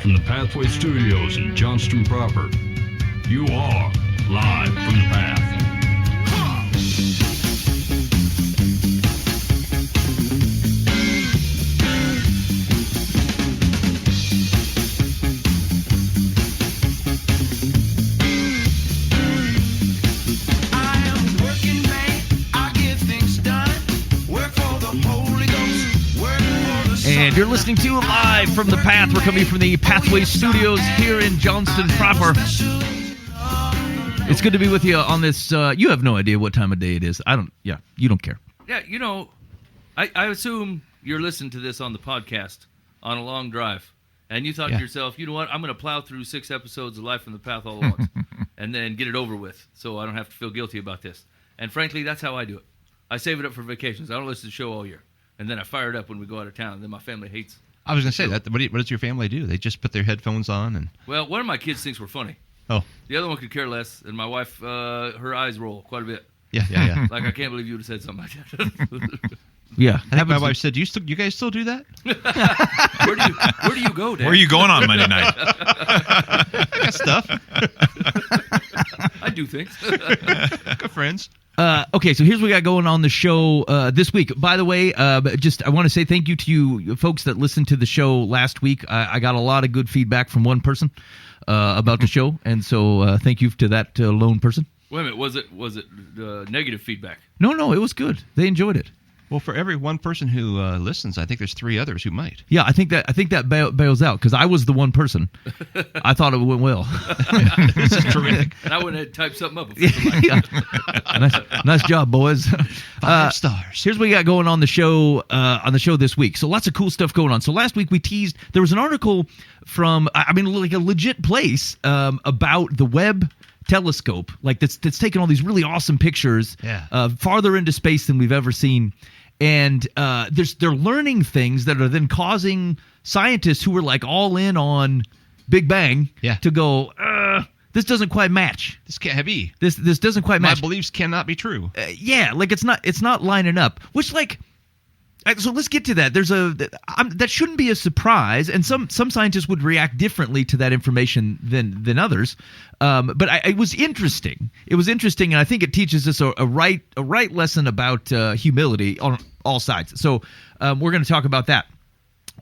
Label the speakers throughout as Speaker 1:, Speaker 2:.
Speaker 1: from the Pathway Studios in Johnston proper. You are live from the Path.
Speaker 2: And you're listening to Live from the Path. We're coming from the Pathway Studios here in Johnston proper. It's good to be with you on this. You have no idea what time of day it is. You don't care.
Speaker 3: Yeah, you know, I assume you're listening to this on the podcast on a long drive. And you thought to yourself, you know what, I'm going to plow through 6 episodes of Live from the Path all at once and then get it over with so I don't have to feel guilty about this. And frankly, that's how I do it. I save it up for vacations. I don't listen to the show all year. And then I fire it up when we go out of town, and then my family hates.
Speaker 4: I was going to say that. What does your family do? They just put their headphones on and.
Speaker 3: Well, one of my kids thinks we're funny.
Speaker 4: Oh.
Speaker 3: The other one could care less, and my wife, her eyes roll quite a bit.
Speaker 4: Yeah.
Speaker 3: Like, I can't believe you would have said something like that.
Speaker 2: Yeah.
Speaker 4: I think my wife said, you guys still do that?
Speaker 3: Where do you go, Dad?
Speaker 5: Where are you going on Monday night?
Speaker 4: I got stuff.
Speaker 3: I do things.
Speaker 4: Good friends.
Speaker 2: Okay, so here's what we got going on the show this week. By the way, I want to say thank you to you folks that listened to the show last week. I got a lot of good feedback from one person about the show, and so thank you to that lone person.
Speaker 3: Wait a minute, was it negative feedback?
Speaker 2: No, it was good. They enjoyed it.
Speaker 4: Well, for every one person who listens, I think there's 3 others who might.
Speaker 2: Yeah, I think that bails out because I was the one person. I thought it went well.
Speaker 4: This is terrific.
Speaker 3: And I went ahead and typed something up.
Speaker 2: Yeah. Nice job, boys.
Speaker 4: 5 stars.
Speaker 2: Here's what we got going on the show this week. So lots of cool stuff going on. So last week we teased there was an article from like a legit place about the Webb telescope, like that's taken all these really awesome pictures farther into space than we've ever seen. And they're learning things that are then causing scientists who were like all in on Big Bang to go, this doesn't quite match.
Speaker 4: This can't be.
Speaker 2: This doesn't quite match.
Speaker 4: My beliefs cannot be true.
Speaker 2: Like it's not lining up. Which so let's get to that. That shouldn't be a surprise, and some scientists would react differently to that information than others. But it was interesting. It was interesting, and I think it teaches us a right lesson about humility on all sides. So we're going to talk about that.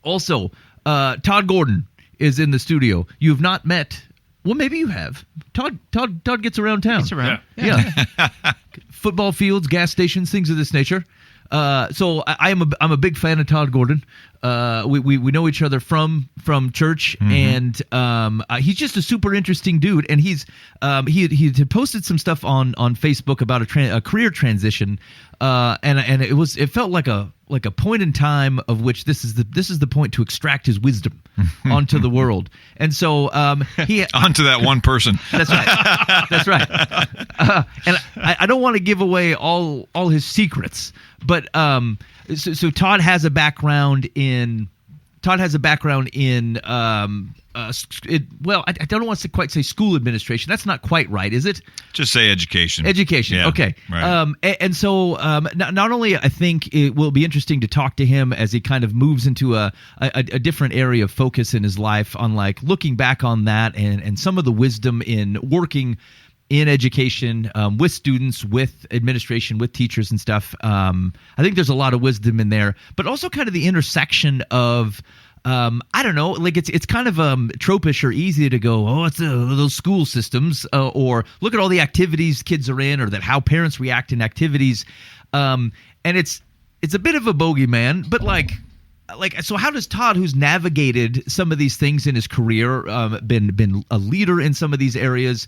Speaker 2: Also, Todd Gordon is in the studio. You have not met. Well, maybe you have. Todd gets around town.
Speaker 4: Gets around.
Speaker 2: Yeah. Football fields, gas stations, things of this nature. So I'm a big fan of Todd Gordon. We know each other from church, and he's just a super interesting dude. And he had posted some stuff on Facebook about a career transition, and it felt like a point in time of which this is the point to extract his wisdom onto the world. And so
Speaker 5: onto that one person.
Speaker 2: That's right. That's right. And I don't want to give away all his secrets, but so Todd has a background in. I don't want to quite say school administration. That's not quite right, is it?
Speaker 5: Just say education.
Speaker 2: Education.
Speaker 5: Yeah,
Speaker 2: okay.
Speaker 5: Right.
Speaker 2: And so not only I think it will be interesting to talk to him as he kind of moves into a different area of focus in his life on like looking back on that and some of the wisdom in working in education with students, with administration, with teachers and stuff. I think there's a lot of wisdom in there, but also kind of the intersection of I don't know, like it's kind of tropish or easy to go, it's those school systems, or look at all the activities kids are in, or that how parents react in activities, and it's a bit of a bogeyman, but like so how does Todd, who's navigated some of these things in his career, been a leader in some of these areas,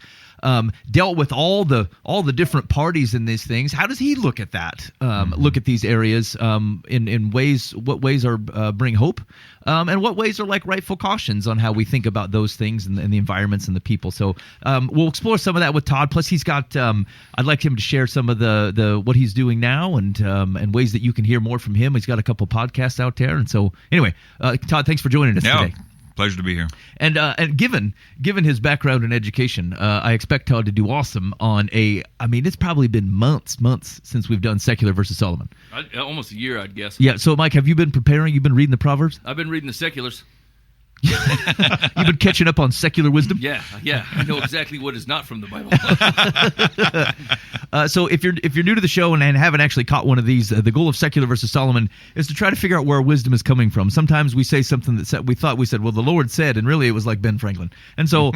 Speaker 2: dealt with all the different parties in these things, how does he look at that, look at these areas in ways, what ways are bring hope, and what ways are like rightful cautions on how we think about those things and the environments and the people. So we'll explore some of that with Todd. Plus he's got I'd like him to share some of the what he's doing now and ways that you can hear more from him. He's got a couple podcasts out there. And so anyway, Todd, thanks for joining us today.
Speaker 5: Pleasure to be here.
Speaker 2: And given his background in education, I expect Todd to do awesome on it's probably been months since we've done Secular versus Solomon.
Speaker 3: Almost a year, I'd guess.
Speaker 2: Yeah, so Mike, have you been preparing? You've been reading the Proverbs?
Speaker 3: I've been reading the Seculars.
Speaker 2: You've been catching up on secular wisdom?
Speaker 3: Yeah. I know exactly what is not from the Bible.
Speaker 2: So if you're new to the show and haven't actually caught one of these, the goal of Secular versus Solomon is to try to figure out where wisdom is coming from. Sometimes we say something that we said, well, the Lord said, and really it was like Ben Franklin. And so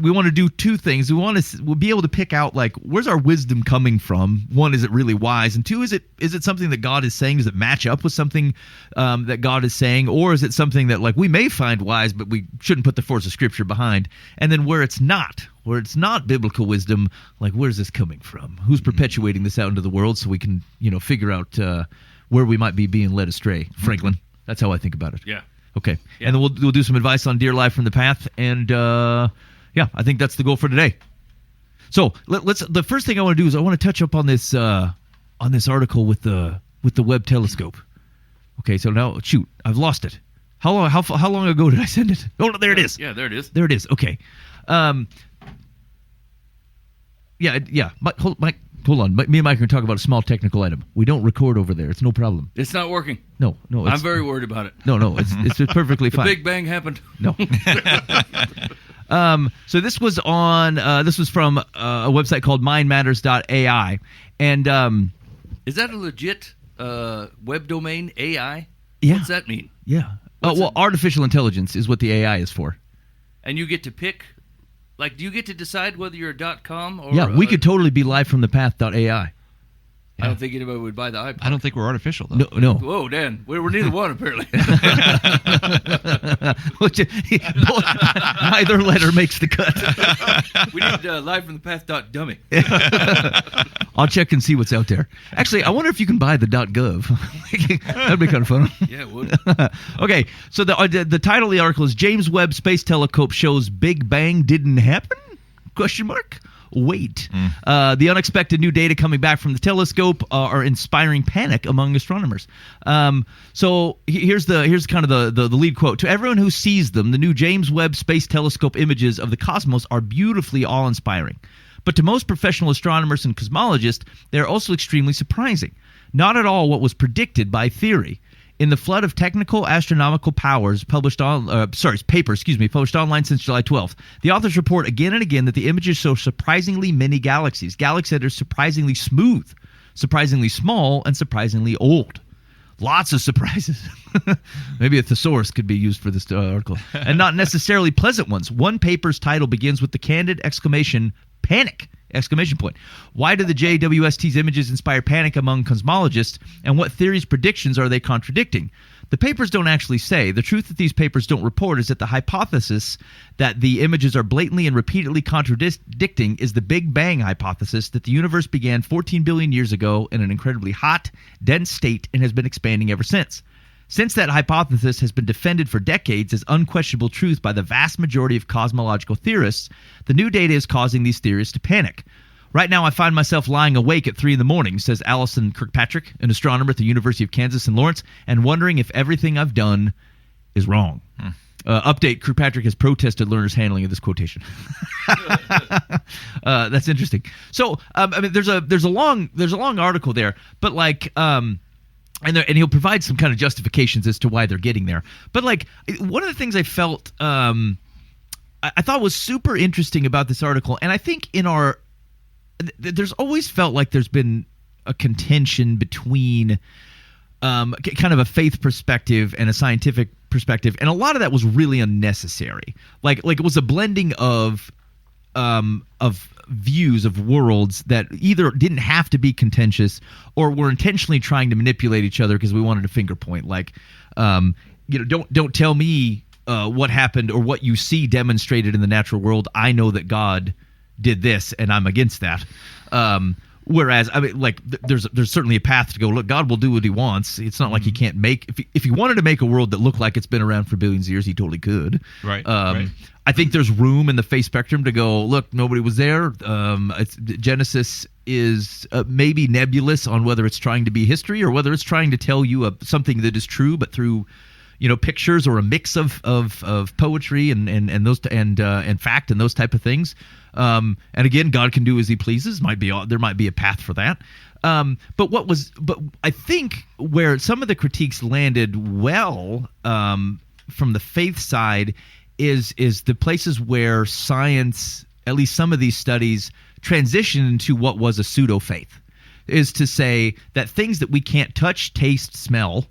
Speaker 2: we want to do two things. We'll be able to pick out, like, where's our wisdom coming from? One, is it really wise? And two, is it something that God is saying? Does it match up with something that God is saying? Or is it something that, like, we may find wise, but we shouldn't put the force of Scripture behind? And then where it's not biblical wisdom, like, where's this coming from? Who's perpetuating this out into the world so we can, figure out where we might be being led astray? Franklin. That's how I think about it.
Speaker 3: Yeah.
Speaker 2: Okay. Yeah. And then we'll do some advice on Dear Life from the Path. And, I think that's the goal for today. So let's. The first thing I want to do is I want to touch up on this article with the Webb telescope. Okay, so now, shoot, I've lost it. How long ago did I send it? Oh, there it is.
Speaker 3: Yeah, there it is.
Speaker 2: There it is. Okay. Mike, hold on. Me and Mike are going to talk about a small technical item. We don't record over there. It's no problem.
Speaker 3: It's not working.
Speaker 2: No.
Speaker 3: I'm very worried about it.
Speaker 2: No. It's perfectly fine.
Speaker 3: The Big Bang happened.
Speaker 2: No. So this was from a website called mindmatters.ai. And
Speaker 3: is that a legit web domain, AI?
Speaker 2: Yeah.
Speaker 3: What's that mean?
Speaker 2: Yeah. Artificial intelligence is what the AI is for.
Speaker 3: And you get to pick, like, do you get to decide whether you're a .com or?
Speaker 2: Yeah, we could totally be live from the path.ai.
Speaker 3: I don't think anybody would buy the iPod.
Speaker 4: I don't think we're artificial, though.
Speaker 2: No.
Speaker 3: Whoa, Dan. We're neither one, apparently.
Speaker 2: Neither letter makes the cut.
Speaker 3: We need live from the path.dummy.
Speaker 2: I'll check and see what's out there. Actually, I wonder if you can buy the .gov. That'd be kind of fun.
Speaker 3: Yeah, it would.
Speaker 2: Okay, so the title of the article is James Webb Space Telescope shows Big Bang didn't happen? ? Wait. The unexpected new data coming back from the telescope are inspiring panic among astronomers. So here's kind of the lead quote. To everyone who sees them, the new James Webb Space Telescope images of the cosmos are beautifully awe-inspiring. But to most professional astronomers and cosmologists, they're also extremely surprising. Not at all what was predicted by theory. In the flood of technical astronomical papers published online since July 12th, the authors report again and again that the images show surprisingly many galaxies that are surprisingly smooth, surprisingly small, and surprisingly old. Lots of surprises. Maybe a thesaurus could be used for this article. And not necessarily pleasant ones. One paper's title begins with the candid exclamation, "Panic!" Why do the JWST's images inspire panic among cosmologists, and what theories' predictions are they contradicting? The papers don't actually say. The truth that these papers don't report is that the hypothesis that the images are blatantly and repeatedly contradicting is the Big Bang hypothesis that the universe began 14 billion years ago in an incredibly hot, dense state and has been expanding ever since. Since that hypothesis has been defended for decades as unquestionable truth by the vast majority of cosmological theorists, the new data is causing these theorists to panic. Right now, I find myself lying awake at 3 a.m, says Allison Kirkpatrick, an astronomer at the University of Kansas in Lawrence, and wondering if everything I've done is wrong. Update: Kirkpatrick has protested learners' handling of this quotation. That's interesting. So, there's a long article there, but like. And he'll provide some kind of justifications as to why they're getting there. But like, one of the things I felt I thought was super interesting about this article, and I think there's always felt like there's been a contention between kind of a faith perspective and a scientific perspective, and a lot of that was really unnecessary. Like it was a blending of views of worlds that either didn't have to be contentious or were intentionally trying to manipulate each other because we wanted a finger point. Like, don't tell me what happened or what you see demonstrated in the natural world. I know that God did this, and I'm against that. Whereas, I mean, like, there's certainly a path to go. Look, God will do what He wants. It's not like He can't make. If He wanted to make a world that looked like it's been around for billions of years, He totally could.
Speaker 4: Right.
Speaker 2: I think there's room in the faith spectrum to go, look, nobody was there. Genesis is maybe nebulous on whether it's trying to be history or whether it's trying to tell you something that is true, but through pictures or a mix of poetry and those and fact and those type of things. And again, God can do as He pleases. There might be a path for that. But I think where some of the critiques landed well from the faith side is the places where science, at least some of these studies, transition into what was a pseudo faith, is to say that things that we can't touch, taste, smell,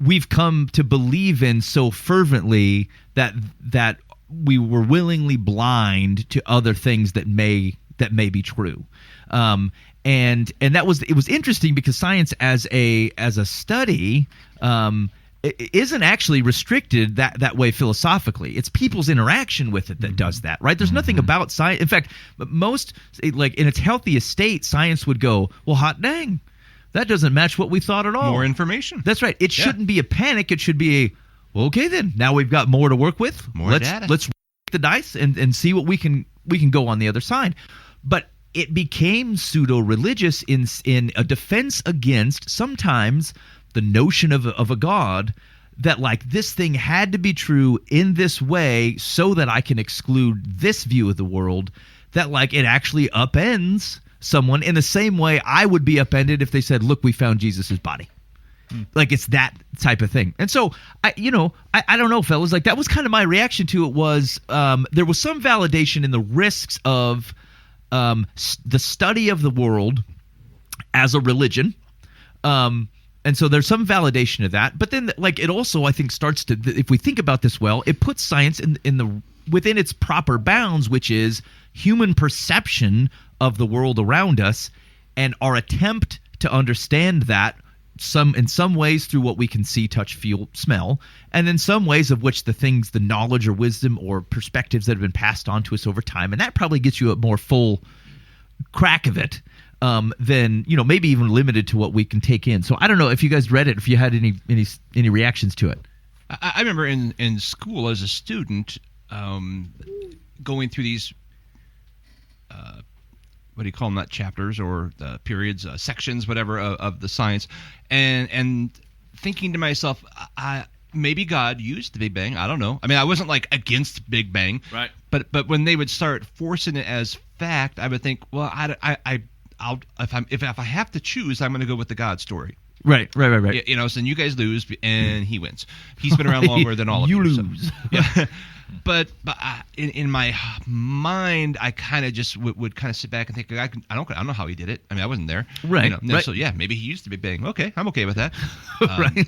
Speaker 2: we've come to believe in so fervently that we were willingly blind to other things that may be true. And it was interesting because science as a study isn't actually restricted that way philosophically. It's people's interaction with it that does that, right? There's nothing about science. In fact, most, like in its healthiest state, science would go, well, hot dang, that doesn't match what we thought at all.
Speaker 4: More information.
Speaker 2: That's right. It shouldn't be a panic. It should be well, okay then. Now we've got more to work with.
Speaker 4: More data.
Speaker 2: Let's roll the dice and see what we can go on the other side. But it became pseudo-religious in a defense against sometimes the notion of a God, that like this thing had to be true in this way so that I can exclude this view of the world, that like it actually upends someone in the same way I would be upended if they said, look, we found Jesus's body. Like it's that type of thing. And so I don't know, fellas, like that was kind of my reaction to it. Was there was some validation in the risks of the study of the world as a religion. And so there's some validation of that. But then like it also, I think, starts to, if we think about this well, it puts science within its proper bounds, which is human perception of the world around us and our attempt to understand that in some ways through what we can see, touch, feel, smell, and in some ways of which the knowledge or wisdom or perspectives that have been passed on to us over time. And that probably gets you a more full crack of it than, maybe even limited to what we can take in. So I don't know if you guys read it, if you had any reactions to it.
Speaker 4: I remember in school as a student going through these what do you call them, not chapters or periods, sections, whatever, of the science, and thinking to myself, maybe God used the Big Bang. I don't know. I mean, I wasn't like against Big Bang,
Speaker 3: right?
Speaker 4: But when they would start forcing it as fact, I would think, well, if I have to choose, I'm going to go with the God story.
Speaker 2: Right.
Speaker 4: So you guys lose and he wins. He's been around longer than all of you.
Speaker 2: You lose.
Speaker 4: So, yeah. But in my mind, I kind of just would kind of sit back and think, I don't know how he did it. I mean, I wasn't there.
Speaker 2: Right.
Speaker 4: So yeah, maybe he used the Big Bang. Okay, I'm okay with that.
Speaker 2: Right.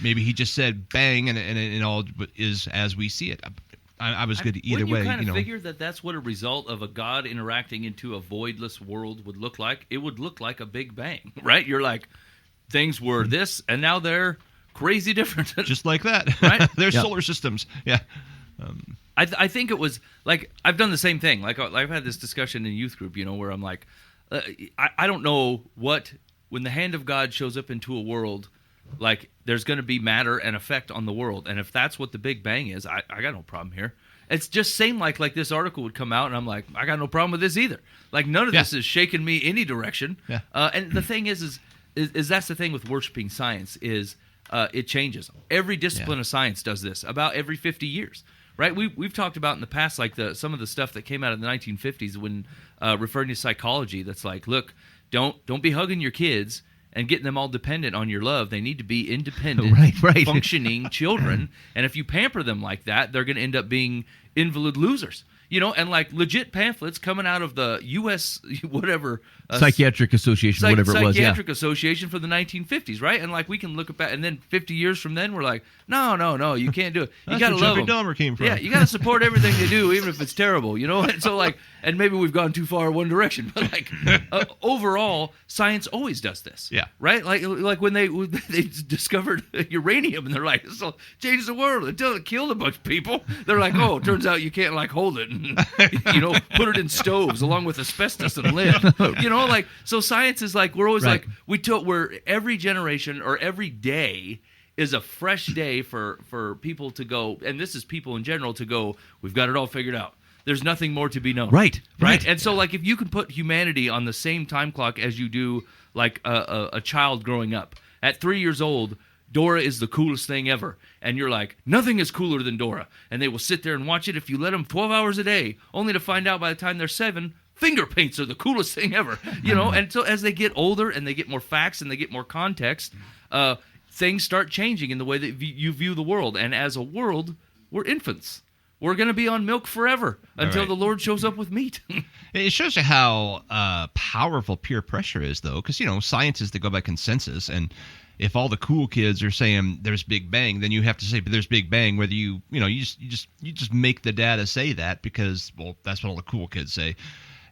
Speaker 4: Maybe he just said bang and it all is as we see it. I was good either way.
Speaker 3: You kind of figure that that's what a result of a God interacting into a voidless world would look like. It would look like a Big Bang, right? You're like, things were this, and now they're crazy different.
Speaker 4: Just like that.
Speaker 3: Right?
Speaker 4: They're solar systems. Yeah.
Speaker 3: I think it was like I've done the same thing. Like I've had this discussion in youth group, where I'm like, I don't know when the hand of God shows up into a world, like there's going to be matter and effect on the world, and if that's what the Big Bang is, I got no problem here. It's just same like this article would come out, and I'm like, I got no problem with this either. Like none of this is shaking me any direction.
Speaker 4: Yeah.
Speaker 3: And the thing is that's the thing with worshiping science is it changes. Every discipline of science does this about every 50 years. Right, we've talked about in the past, like some of the stuff that came out in the 1950s when referring to psychology. That's like, look, don't be hugging your kids and getting them all dependent on your love. They need to be independent,
Speaker 2: right.
Speaker 3: functioning children. And if you pamper them like that, they're going to end up being invalid losers. And like legit pamphlets coming out of the U.S. whatever
Speaker 2: Psychiatric Association, whatever it was,
Speaker 3: Psychiatric Association for the 1950s, right? And like we can look at, and then 50 years from then, we're like, no, you can't do it. You got to love them.
Speaker 4: Dahmer came from.
Speaker 3: Yeah, you got to support everything they do, even if it's terrible, And so like, and maybe we've gone too far one direction, but like overall, science always does this.
Speaker 4: Yeah.
Speaker 3: Right? Like when they discovered uranium, and they're like, this will change the world until it killed a bunch of people. They're like, oh, it turns out you can't like hold it. And, put it in stoves along with asbestos and lead. Like so. Science is like we're always like we're every generation or every day is a fresh day for people to go, and this is people in general to go. We've got it all figured out. There's nothing more to be known.
Speaker 2: Right.
Speaker 3: And so like if you can put humanity on the same time clock as you do like a child growing up at 3 years old. Dora is the coolest thing ever. And you're like, nothing is cooler than Dora. And they will sit there and watch it if you let them 12 hours a day, only to find out by the time they're 7, finger paints are the coolest thing ever. And so as they get older and they get more facts and they get more context, things start changing in the way that you view the world. And as a world, we're infants. We're going to be on milk forever until the Lord shows up with meat.
Speaker 4: It shows you how powerful peer pressure is, though, because, scientists, they go by consensus, and if all the cool kids are saying there's Big Bang, then you have to say there's Big Bang, whether you just make the data say that because, well, that's what all the cool kids say.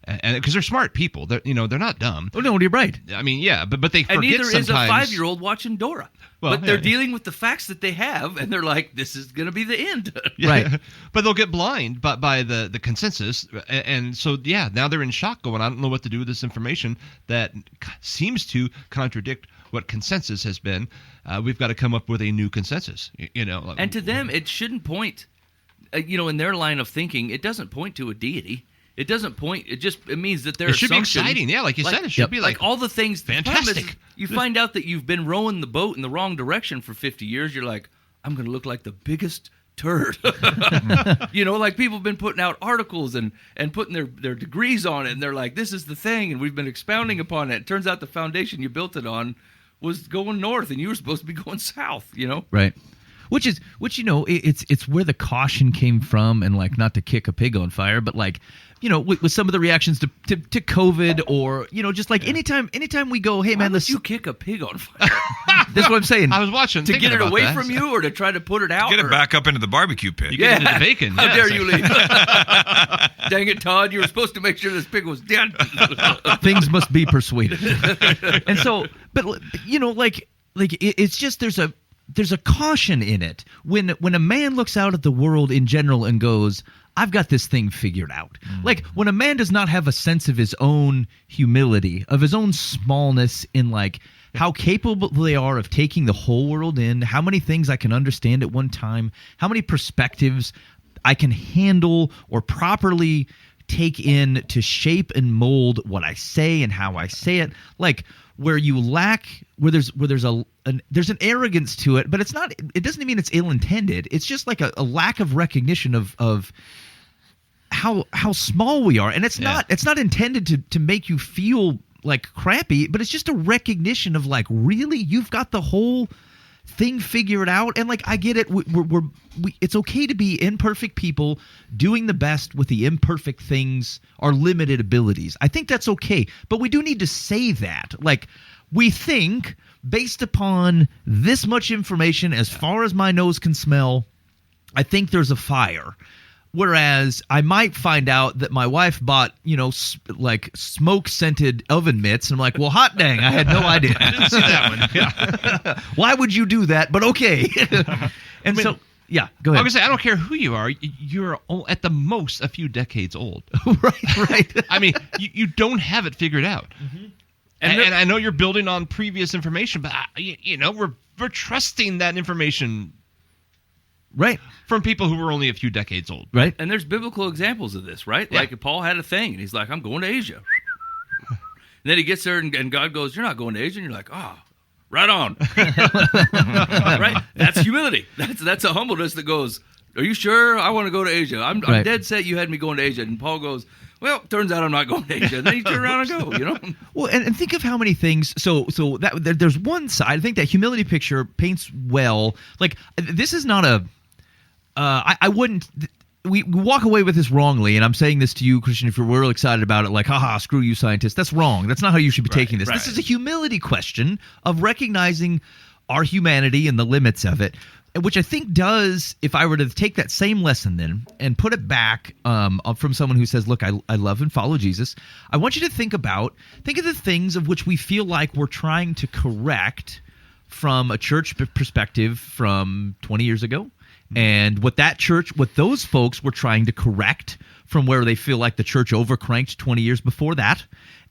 Speaker 4: And because they're smart people, they're not dumb.
Speaker 2: Oh no, you're right.
Speaker 4: I mean, yeah, but they forget
Speaker 3: and neither
Speaker 4: sometimes.
Speaker 3: is a 5-year-old watching Dora.
Speaker 4: Well,
Speaker 3: but they're dealing with the facts that they have, and they're like, "This is going to be the end."
Speaker 4: Yeah.
Speaker 2: Right.
Speaker 4: But they'll get blind by the consensus, and so now they're in shock, going, "I don't know what to do with this information that seems to contradict what consensus has been. We've got to come up with a new consensus."
Speaker 3: And to them, it shouldn't point. In their line of thinking, it doesn't point to a deity. It doesn't point. It means that their
Speaker 4: It should be
Speaker 3: assumption,
Speaker 4: exciting, yeah, like you said. It should be like
Speaker 3: all the things.
Speaker 4: fantastic.
Speaker 3: The problem is, you find out that you've been rowing the boat in the wrong direction for 50 years. You're like, I'm going to look like the biggest turd. Like people have been putting out articles and putting their degrees on it, and they're like, this is the thing, and we've been expounding upon it. It turns out the foundation you built it on was going north, and you were supposed to be going south.
Speaker 2: Right. Which it's where the caution came from, and like, not to kick a pig on fire, but like, with some of the reactions to COVID, or just like anytime we go, hey man,
Speaker 3: let's you kick a pig on fire.
Speaker 2: That's what I'm saying.
Speaker 4: I was watching
Speaker 3: to get it away
Speaker 4: that.
Speaker 3: from you, or to try to put it out,
Speaker 5: Get it back up into the barbecue pit.
Speaker 4: You get into the bacon.
Speaker 3: How dare you leave? Dang it, Todd! You were supposed to make sure this pig was dead.
Speaker 2: Things must be persuaded. And so, but it's just there's a caution in it when a man looks out at the world in general and goes, I've got this thing figured out. Like when a man does not have a sense of his own humility, of his own smallness in like how capable they are of taking the whole world in, how many things I can understand at one time, how many perspectives I can handle or properly take in to shape and mold what I say and how I say it. Like where there's an arrogance to it, but it doesn't mean it's ill-intended. It's just like a lack of recognition of how small we are. And it's not intended to make you feel like crappy, but it's just a recognition of like, really, you've got the whole thing figured out. And like, I get it. It's okay to be imperfect people doing the best with the imperfect things, our limited abilities. I think that's okay. But we do need to say that. Like, we think based upon this much information, as far as my nose can smell, I think there's a fire. Whereas I might find out that my wife bought, like smoke-scented oven mitts. And I'm like, well, hot dang, I had no idea.
Speaker 4: I didn't see that one. Yeah.
Speaker 2: Why would you do that? But okay. So, yeah, go ahead.
Speaker 4: I was gonna say, I don't care who you are. You're at the most a few decades old.
Speaker 2: Right.
Speaker 4: I mean, you don't have it figured out.
Speaker 2: Mm-hmm.
Speaker 4: And I know you're building on previous information, but we're trusting that information,
Speaker 2: right,
Speaker 4: from people who were only a few decades old,
Speaker 2: right?
Speaker 3: And there's biblical examples of this, right?
Speaker 4: Yeah.
Speaker 3: Like Paul had a thing, and he's like, "I'm going to Asia," and then he gets there, and God goes, "You're not going to Asia," and you're like, "Oh, right on." Right? That's humility. That's a humbleness that goes, "Are you sure? I want to go to Asia. I'm dead set you had me going to Asia." And Paul goes, well, turns out I'm not going to Asia. And then you turn around and go,
Speaker 2: Well, and think of how many things. So that there's one side. I think that humility picture paints well. Like, this is not a. I wouldn't. We walk away with this wrongly, and I'm saying this to you, Christian, if you're real excited about it, like, haha, screw you, scientists. That's wrong. That's not how you should be taking this.
Speaker 3: Right.
Speaker 2: This is a humility question of recognizing our humanity and the limits of it, which I think does, if I were to take that same lesson then and put it back from someone who says, look, I love and follow Jesus, I want you to think of the things of which we feel like we're trying to correct from a church perspective from 20 years ago, and what those folks were trying to correct from where they feel like the church overcranked 20 years before that.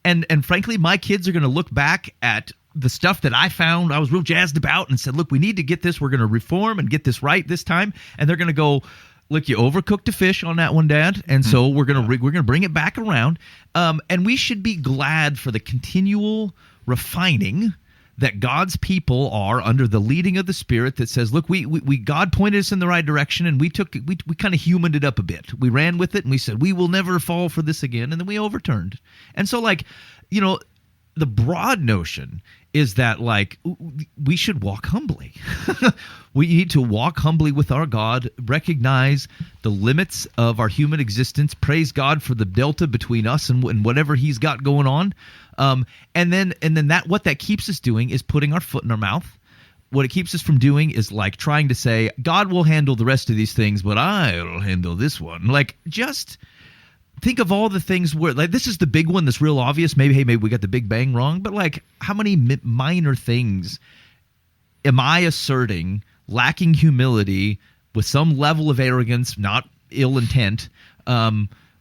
Speaker 2: And frankly, my kids are going to look back at the stuff that I found I was real jazzed about and said, look, we need to get this. We're going to reform and get this right this time. And they're going to go, look, you overcooked a fish on that one, Dad. And so we're going to bring it back around. And we should be glad for the continual refining that God's people are under the leading of the Spirit that says, look, we God pointed us in the right direction, and we kind of humaned it up a bit. We ran with it, and we said, we will never fall for this again. And then we overturned. And so, like, the broad notion is that like we should walk humbly. We need to walk humbly with our God, recognize the limits of our human existence, praise God for the delta between us and whatever he's got going on. And then that what that keeps us doing is putting our foot in our mouth. What it keeps us from doing is like trying to say, God will handle the rest of these things, but I'll handle this one. Like, just think of all the things where, like, this is the big one that's real obvious. Maybe we got the Big Bang wrong, but like, how many minor things am I asserting, lacking humility, with some level of arrogance, not ill intent,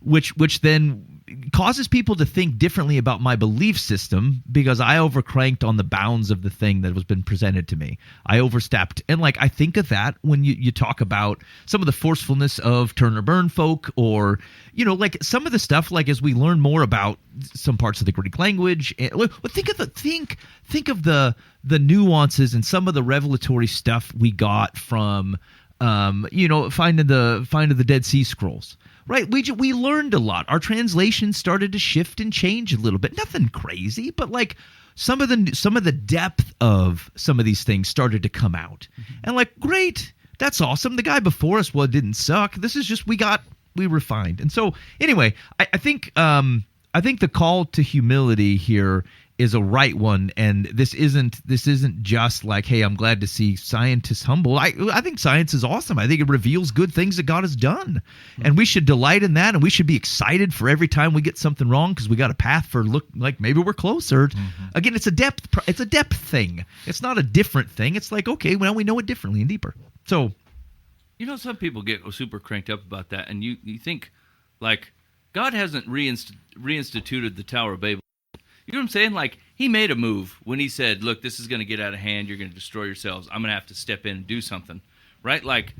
Speaker 2: which then causes people to think differently about my belief system because I overcranked on the bounds of the thing that was been presented to me. I overstepped. And like, I think of that when you talk about some of the forcefulness of turn or burn folk, or, you know, like some of the stuff, like as we learn more about some parts of the Greek language, think of the nuances and some of the revelatory stuff we got from, finding the Dead Sea Scrolls. Right, we learned a lot. Our translation started to shift and change a little bit. Nothing crazy, but like some of the depth of some of these things started to come out. Mm-hmm. And like, great, that's awesome. The guy before us, didn't suck. This is just we refined. And so anyway, I think the call to humility here is a right one, and this isn't just like, hey, I'm glad to see scientists humble. I think science is awesome. I think it reveals good things that God has done, and we should delight in that, and we should be excited for every time we get something wrong because we got a path for look like maybe we're closer. Mm-hmm. Again, it's a depth thing. It's not a different thing. It's like, okay, well, we know it differently and deeper. So,
Speaker 3: you know, some people get super cranked up about that, and you think like God hasn't reinstituted the Tower of Babel. You know what I'm saying? Like, he made a move when he said, look, this is going to get out of hand. You're going to destroy yourselves. I'm going to have to step in and do something. Right? Like,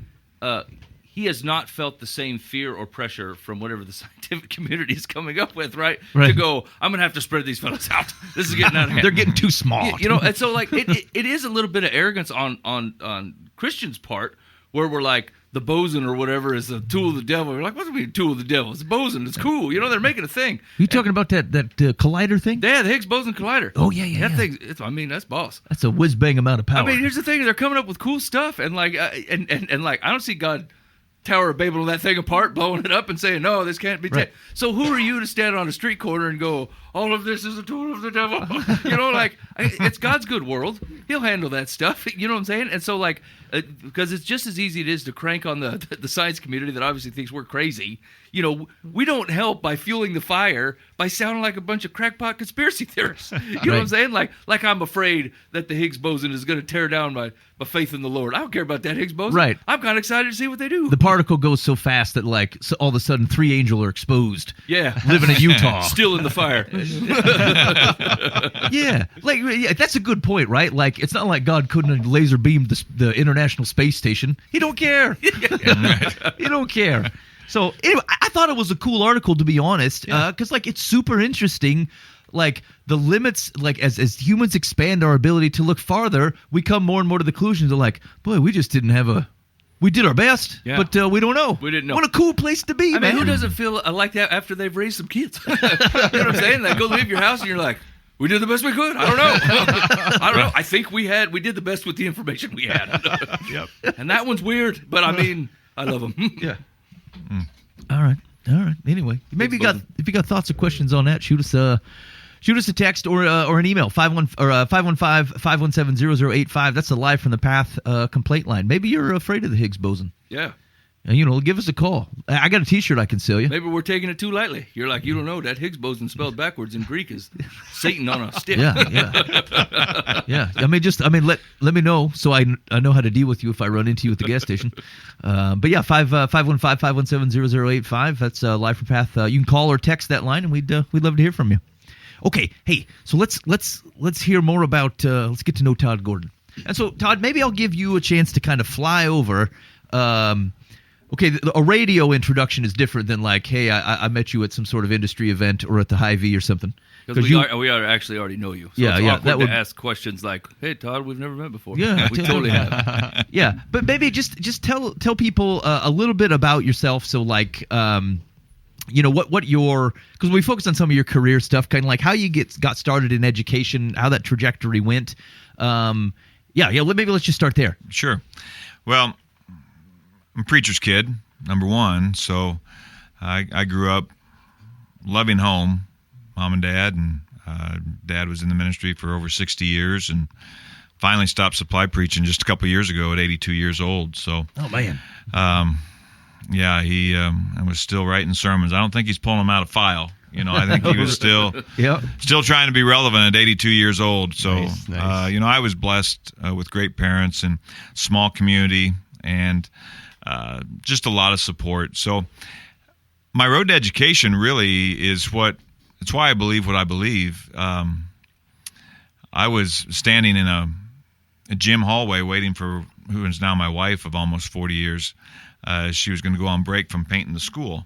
Speaker 3: he has not felt the same fear or pressure from whatever the scientific community is coming up with, right? To go, I'm going to have to spread these fellas out. This is getting out of hand.
Speaker 2: They're getting too small.
Speaker 3: You know, and so, like, it is a little bit of arrogance on Christians' part, where we're like, the boson or whatever is a tool of the devil. We're like, what do we mean tool of the devil? It's a boson. It's cool. You know, they're making a thing.
Speaker 2: You talking about that collider thing?
Speaker 3: Yeah, the Higgs boson collider.
Speaker 2: Oh, yeah.
Speaker 3: That thing, that's boss.
Speaker 2: That's a whiz-bang amount of power.
Speaker 3: I mean, here's the thing. They're coming up with cool stuff. And like, and like, I don't see God Tower of Babel that thing apart, blowing it up and saying, no, this can't be.
Speaker 2: Right.
Speaker 3: So who are you to stand on a street corner and go, all of this is a tool of the devil? You know, like, it's God's good world. He'll handle that stuff. You know what I'm saying? And so, like, because it's just as easy it is to crank on the science community that obviously thinks we're crazy. You know, we don't help by fueling the fire by sounding like a bunch of crackpot conspiracy theorists. You know what I'm saying? Like I'm afraid that the Higgs boson is going to tear down my faith in the Lord. I don't care about that Higgs boson.
Speaker 2: Right.
Speaker 3: I'm kind of excited to see what they do.
Speaker 2: The particle goes so fast that like all of a sudden 3 angels are exposed.
Speaker 3: Yeah.
Speaker 2: Living in Utah.
Speaker 3: Still in the fire.
Speaker 2: Yeah. Like, that's a good point, right? Like, it's not like God couldn't have laser beamed the International Space Station. He don't care. He don't care. So anyway, I thought it was a cool article, to be honest, because like it's super interesting. Like the limits, like as humans expand our ability to look farther, we come more and more to the conclusion to like, boy, we just didn't have we did our best, but we don't know.
Speaker 3: We didn't know.
Speaker 2: What a cool place to be,
Speaker 3: I
Speaker 2: man.
Speaker 3: mean, who doesn't feel like that after they've raised some kids? You know what I'm saying? They go leave your house and you're like, we did the best we could. I don't know. I don't know. I think we did the best with the information we had.
Speaker 2: Yep.
Speaker 3: And that one's weird, but I mean, I love them.
Speaker 2: Yeah. All right. Anyway, maybe if you got thoughts or questions on that, shoot us a text or an email 515-517-0085. That's the Live from the Path complaint line. Maybe you're afraid of the Higgs boson.
Speaker 3: Yeah.
Speaker 2: And, give us a call. I got a T-shirt I can sell you.
Speaker 3: Maybe we're taking it too lightly. You're like, you don't know that Higgs boson spelled backwards in Greek is Satan on a stick.
Speaker 2: Yeah. Let me know so I know how to deal with you if I run into you at the gas station. But yeah, 515-517-0085. That's Live from Path. You can call or text that line, and we'd love to hear from you. Okay, hey, so let's hear more about. Let's get to know Todd Gordon. And so, Todd, maybe I'll give you a chance to kind of fly over. Okay, a radio introduction is different than like, hey, I met you at some sort of industry event or at the Hy-Vee or something.
Speaker 3: Because we actually already know you. So it's awkward that would ask questions like, hey, Todd, we've never met before.
Speaker 2: Yeah,
Speaker 3: we totally have.
Speaker 2: Yeah, but maybe just tell people a little bit about yourself. So like, what your, because we focused on some of your career stuff, kind of like how you got started in education, how that trajectory went. Maybe let's just start there.
Speaker 5: Sure. Well, I'm a preacher's kid, number one. So I grew up loving home, mom and dad, and dad was in the ministry for over 60 years and finally stopped supply preaching just a couple of years ago at 82 years old. So,
Speaker 2: oh man,
Speaker 5: he was still writing sermons. I don't think he's pulling them out of file. I think he was still trying to be relevant at 82 years old. So,
Speaker 4: Nice.
Speaker 5: I was blessed with great parents and small community and just a lot of support. So, my road to education really is it's why I believe what I believe. I was standing in a gym hallway waiting for who is now my wife of almost 40 years. She was going to go on break from painting the school.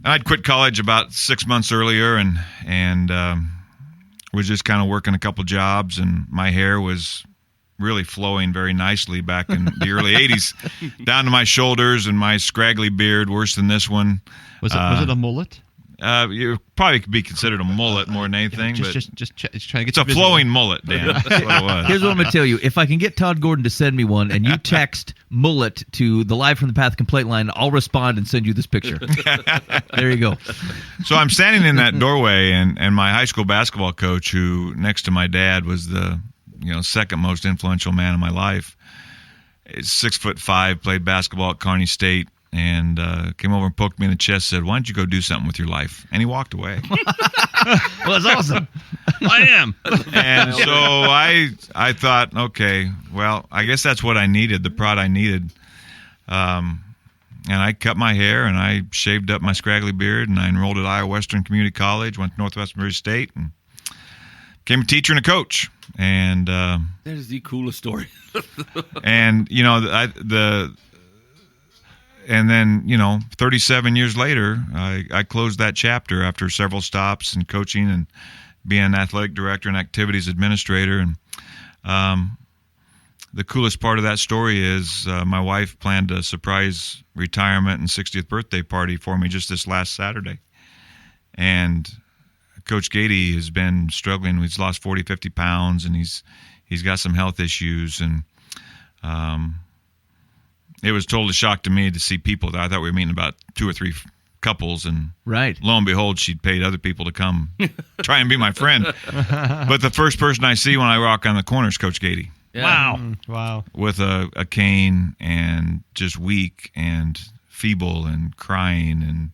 Speaker 5: And I'd quit college about 6 months earlier and was just kind of working a couple jobs, and my hair was really flowing very nicely back in the early 80s, down to my shoulders, and my scraggly beard, worse than this one.
Speaker 4: Was it a mullet?
Speaker 5: You probably could be considered a mullet more than anything.
Speaker 4: Just trying to get
Speaker 5: it's a flowing mullet, Dan. That's what it was.
Speaker 2: Here's what I'm going to tell you. If I can get Todd Gordon to send me one and you text mullet to the Live from the Path complaint line, I'll respond and send you this picture. There you go.
Speaker 5: So I'm standing in that doorway, and my high school basketball coach, who next to my dad was the second most influential man in my life, is 6'5", played basketball at Kearney State, and came over and poked me in the chest, said, "Why don't you go do something with your life?" And he walked away.
Speaker 2: Well, that's awesome.
Speaker 4: I am.
Speaker 5: And so I thought, okay, well, I guess that's what I needed, the prod I needed. And I cut my hair, and I shaved up my scraggly beard, and I enrolled at Iowa Western Community College, went to Northwest Missouri State, and became a teacher and a coach. And
Speaker 3: that is the coolest story.
Speaker 5: and And then, 37 years later, I closed that chapter after several stops and coaching and being an athletic director and activities administrator. And the coolest part of that story is my wife planned a surprise retirement and 60th birthday party for me just this last Saturday. And Coach Gady has been struggling. He's lost 40, 50 pounds, and he's got some health issues. And it was totally shock to me to see people that I thought we were meeting about 2 or 3 couples, and lo and behold, she'd paid other people to come try and be my friend. But the first person I see when I walk on the corner is Coach Gady.
Speaker 3: Yeah.
Speaker 4: Wow.
Speaker 5: With a cane and just weak and feeble and crying, and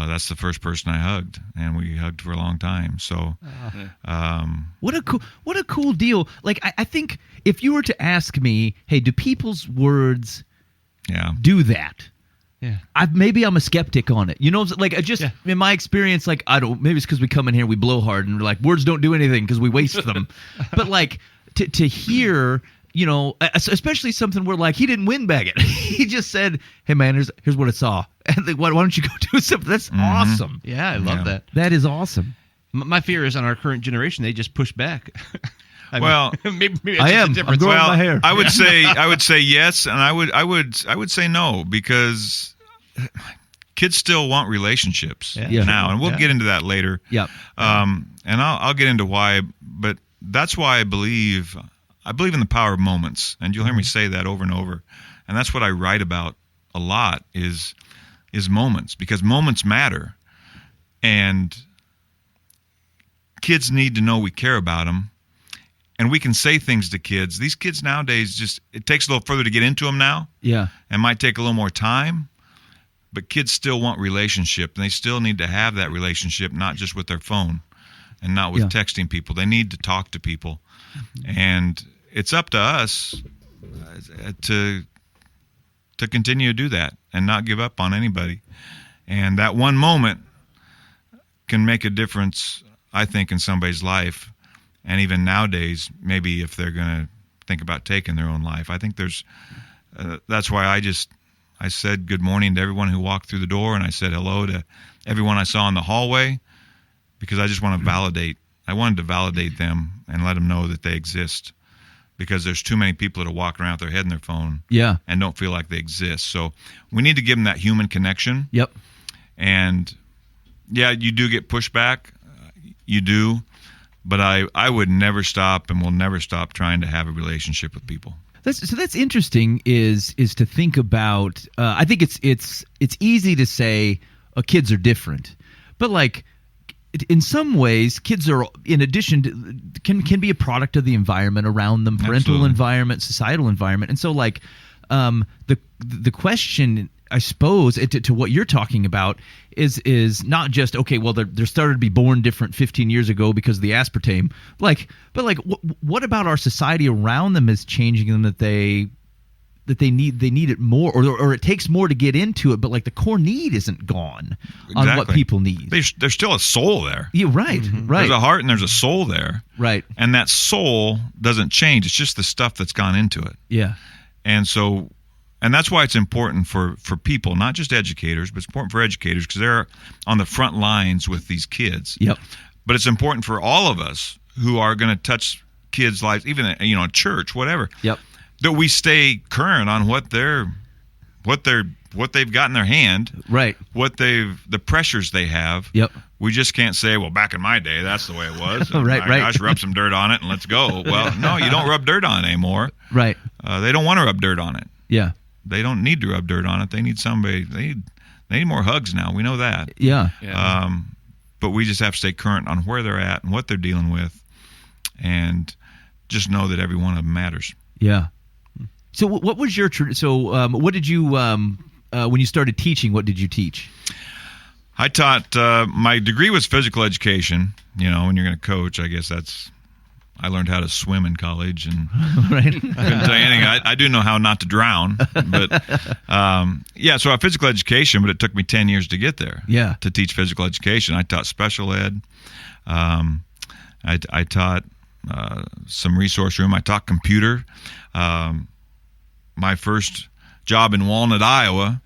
Speaker 5: that's the first person I hugged, and we hugged for a long time. So,
Speaker 2: what a cool deal! Like I think if you were to ask me, hey, do people's words do that?
Speaker 4: Yeah.
Speaker 2: Maybe I'm a skeptic on it. In my experience, like maybe it's because we come in here, we blow hard, and we're like, words don't do anything because we waste them. But like to hear, especially something where like he didn't windbag it. He just said, "Hey man, here's what I saw." And like, why don't you go do something? That's awesome.
Speaker 4: Yeah, I love that.
Speaker 2: That is awesome.
Speaker 4: My fear is on our current generation, they just push back.
Speaker 5: Maybe
Speaker 2: I am. I'm growing my hair.
Speaker 5: I would say yes, and I would say no, because kids still want relationships now, and we'll get into that later.
Speaker 2: Yep.
Speaker 5: And I'll get into why, but that's why I believe in the power of moments, and you'll hear me say that over and over, and that's what I write about a lot is moments, because moments matter, and kids need to know we care about them. And we can say things to kids. These kids nowadays, it takes a little further to get into them now.
Speaker 2: Yeah.
Speaker 5: And might take a little more time. But kids still want relationship. And they still need to have that relationship, not just with their phone and not with texting people. They need to talk to people. And it's up to us to continue to do that and not give up on anybody. And that one moment can make a difference, I think, in somebody's life. And even nowadays, maybe if they're going to think about taking their own life, I think that's why I said good morning to everyone who walked through the door, and I said hello to everyone I saw in the hallway, because I just want to validate. I wanted to validate them and let them know that they exist, because there's too many people that are walking around with their head in their phone and don't feel like they exist. So we need to give them that human connection.
Speaker 2: Yep.
Speaker 5: And yeah, you do get pushback. You do. But I would never stop and will never stop trying to have a relationship with people.
Speaker 2: That's interesting. Is to think about. I think it's easy to say kids are different, but like in some ways, kids are, in addition to, can be a product of the environment around them, parental
Speaker 5: Absolutely.
Speaker 2: environment, societal environment, and so like the question, I suppose, to what you're talking about is not just, okay, well, they're started to be born different 15 years ago because of the aspartame. What about our society around them is changing them that they need it more, or it takes more to get into it, but like the core need isn't gone on what people need.
Speaker 5: There's still a soul there.
Speaker 2: Yeah, right, right.
Speaker 5: There's a heart and there's a soul there.
Speaker 2: Right.
Speaker 5: And that soul doesn't change. It's just the stuff that's gone into it.
Speaker 2: Yeah.
Speaker 5: And that's why it's important for people, not just educators, but it's important for educators because they're on the front lines with these kids.
Speaker 2: Yep.
Speaker 5: But it's important for all of us who are going to touch kids' lives, even a church, whatever.
Speaker 2: Yep.
Speaker 5: That we stay current on what they've got in their hand.
Speaker 2: Right.
Speaker 5: The pressures they have.
Speaker 2: Yep.
Speaker 5: We just can't say, well, back in my day, that's the way it was.
Speaker 2: Right.
Speaker 5: Gosh, rub some dirt on it and let's go. Well, no, you don't rub dirt on it anymore.
Speaker 2: Right.
Speaker 5: They don't want to rub dirt on it.
Speaker 2: Yeah.
Speaker 5: They don't need to rub dirt on it. They need somebody. They need more hugs now. We know that.
Speaker 2: Yeah.
Speaker 5: But we just have to stay current on where they're at and what they're dealing with, and just know that every one of them matters.
Speaker 2: Yeah. So what was your what did you when you started teaching? What did you teach?
Speaker 5: I taught. My degree was physical education. When you're going to coach, I guess I learned how to swim in college, and
Speaker 2: Right.
Speaker 5: I couldn't tell you anything. I do know how not to drown, but so I had physical education, but it took me 10 years to get there.
Speaker 2: Yeah.
Speaker 5: To teach physical education, I taught special ed. I taught some resource room. I taught computer. My first job in Walnut, Iowa,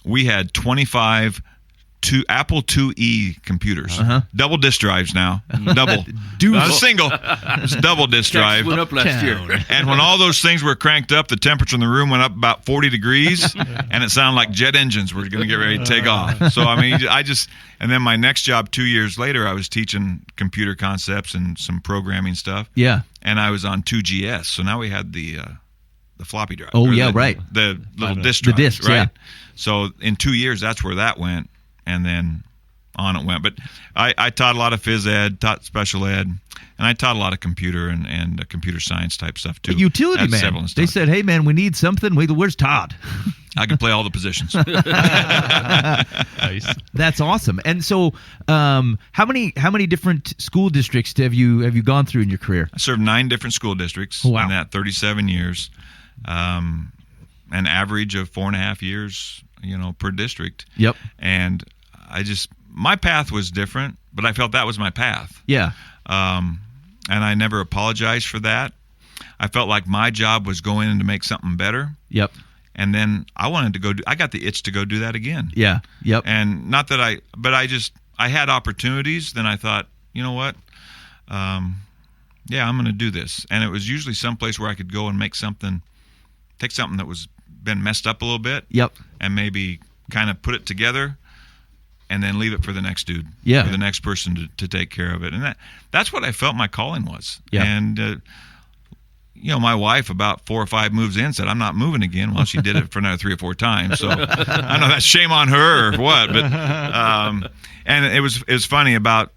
Speaker 5: we had 25 Apple IIe computers, double disk drives now, double, not a single, it's double disk drive.
Speaker 3: Went up last year.
Speaker 5: And when all those things were cranked up, the temperature in the room went up about 40 degrees, and it sounded like jet engines were going to get ready to take off. So and then my next job 2 years later, I was teaching computer concepts and some programming stuff.
Speaker 2: Yeah.
Speaker 5: And I was on 2GS, so now we had the floppy drive.
Speaker 2: Oh,
Speaker 5: or
Speaker 2: yeah, right.
Speaker 5: The little disk
Speaker 2: The
Speaker 5: drive.
Speaker 2: discs,
Speaker 5: right?
Speaker 2: yeah.
Speaker 5: So in 2 years, that's where that went, and then on it went. But I taught a lot of phys ed, taught special ed, and I taught a lot of computer and computer science type stuff too.
Speaker 2: Utility
Speaker 5: At
Speaker 2: man.
Speaker 5: Severance
Speaker 2: They
Speaker 5: taught.
Speaker 2: said, "Hey man, we need something. Where's Todd?"
Speaker 5: I can play all the positions.
Speaker 4: Nice.
Speaker 2: That's awesome. And so, how many different school districts have you gone through in your career?
Speaker 5: I served 9 different school districts
Speaker 2: Wow.
Speaker 5: in that 37 years, an average of 4.5 years, per district.
Speaker 2: Yep.
Speaker 5: And my path was different, but I felt that was my path.
Speaker 2: Yeah.
Speaker 5: And I never apologized for that. I felt like my job was going in to make something better.
Speaker 2: Yep.
Speaker 5: And then I wanted to I got the itch to go do that again.
Speaker 2: Yeah. Yep.
Speaker 5: And not that I had opportunities. Then I thought, you know what? I'm going to do this. And it was usually someplace where I could go and take something that was been messed up a little bit.
Speaker 2: Yep.
Speaker 5: And maybe kind of put it together and then leave it for the next dude.
Speaker 2: Yeah.
Speaker 5: For the next person to take care of it. And that's what I felt my calling was.
Speaker 2: Yeah.
Speaker 5: And, my wife about 4 or 5 moves in said, I'm not moving again. Well, she did it for another 3 or 4 times. So I don't know, that's shame on her or what. But and it was funny about,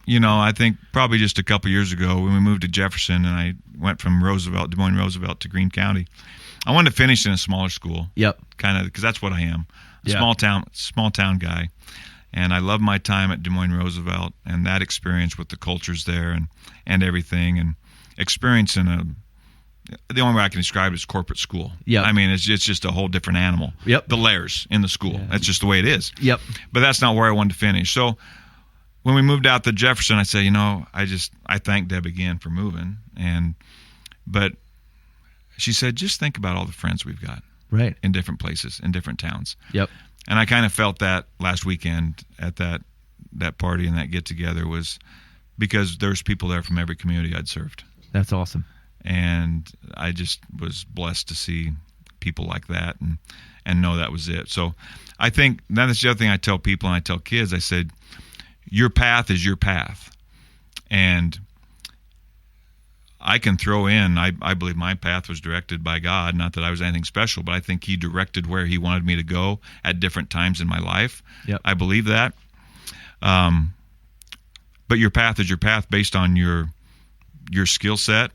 Speaker 5: I think probably just a couple years ago when we moved to Jefferson and I went from Des Moines Roosevelt to Greene County. I wanted to finish in a smaller school.
Speaker 2: Yep.
Speaker 5: Kind of because that's what I am.
Speaker 2: Yeah.
Speaker 5: Small town guy. And I love my time at Des Moines Roosevelt and that experience with the cultures there and everything, and experiencing the only way I can describe it is corporate school.
Speaker 2: Yeah.
Speaker 5: I mean, it's just a whole different animal.
Speaker 2: Yep.
Speaker 5: The layers in the school.
Speaker 2: Yeah.
Speaker 5: That's just the way it is.
Speaker 2: Yep.
Speaker 5: But that's not where I wanted to finish. So when we moved out to Jefferson, I said, I thank Deb again for moving. But she said, just think about all the friends we've got.
Speaker 2: Right.
Speaker 5: In different places, in different towns.
Speaker 2: Yep.
Speaker 5: And I kind of felt that last weekend at that party and that get-together was because there's people there from every community I'd served.
Speaker 2: That's awesome.
Speaker 5: And I just was blessed to see people like that and know that was it. So I think that's the other thing I tell people and I tell kids. I said, your path is your path. And I can throw in, I believe my path was directed by God. Not that I was anything special, but I think he directed where he wanted me to go at different times in my life.
Speaker 2: Yep.
Speaker 5: I believe that. But your path is your path based on your skill set,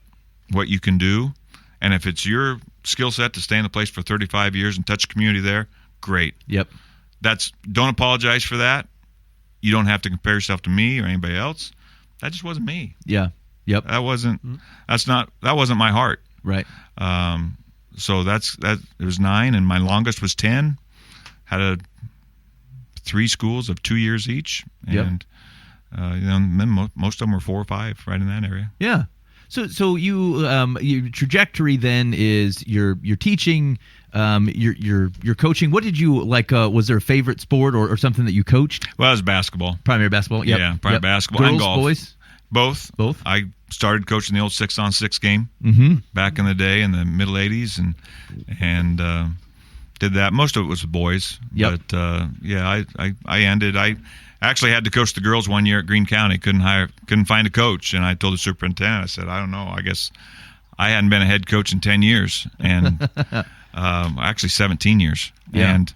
Speaker 5: what you can do. And if it's your skill set to stay in the place for 35 years and touch community there, great.
Speaker 2: Yep.
Speaker 5: Don't apologize for that. You don't have to compare yourself to me or anybody else. That just wasn't me.
Speaker 2: Yeah. Yep.
Speaker 5: That wasn't my heart.
Speaker 2: Right.
Speaker 5: So it was 9, and my longest was 10. Had 3 schools of 2 years each, and most of them were 4 or 5, right in that area.
Speaker 2: Yeah. So your trajectory then is you're teaching, you're coaching. What did you like? Was there a favorite sport or something that you coached?
Speaker 5: Well, it was basketball.
Speaker 2: Primary basketball. Yep.
Speaker 5: Yeah, primary basketball and
Speaker 2: Girls,
Speaker 5: golf.
Speaker 2: boys.
Speaker 5: Both. I started coaching the old 6-on-6 game back in the day in the middle '80s, and did that. Most of it was with boys.
Speaker 2: Yep.
Speaker 5: But I ended. I actually had to coach the girls one year at Greene County. Couldn't find a coach, and I told the superintendent. I said, I don't know. I guess I hadn't been a head coach in 10 years, and actually 17 years.
Speaker 2: Yeah.
Speaker 5: And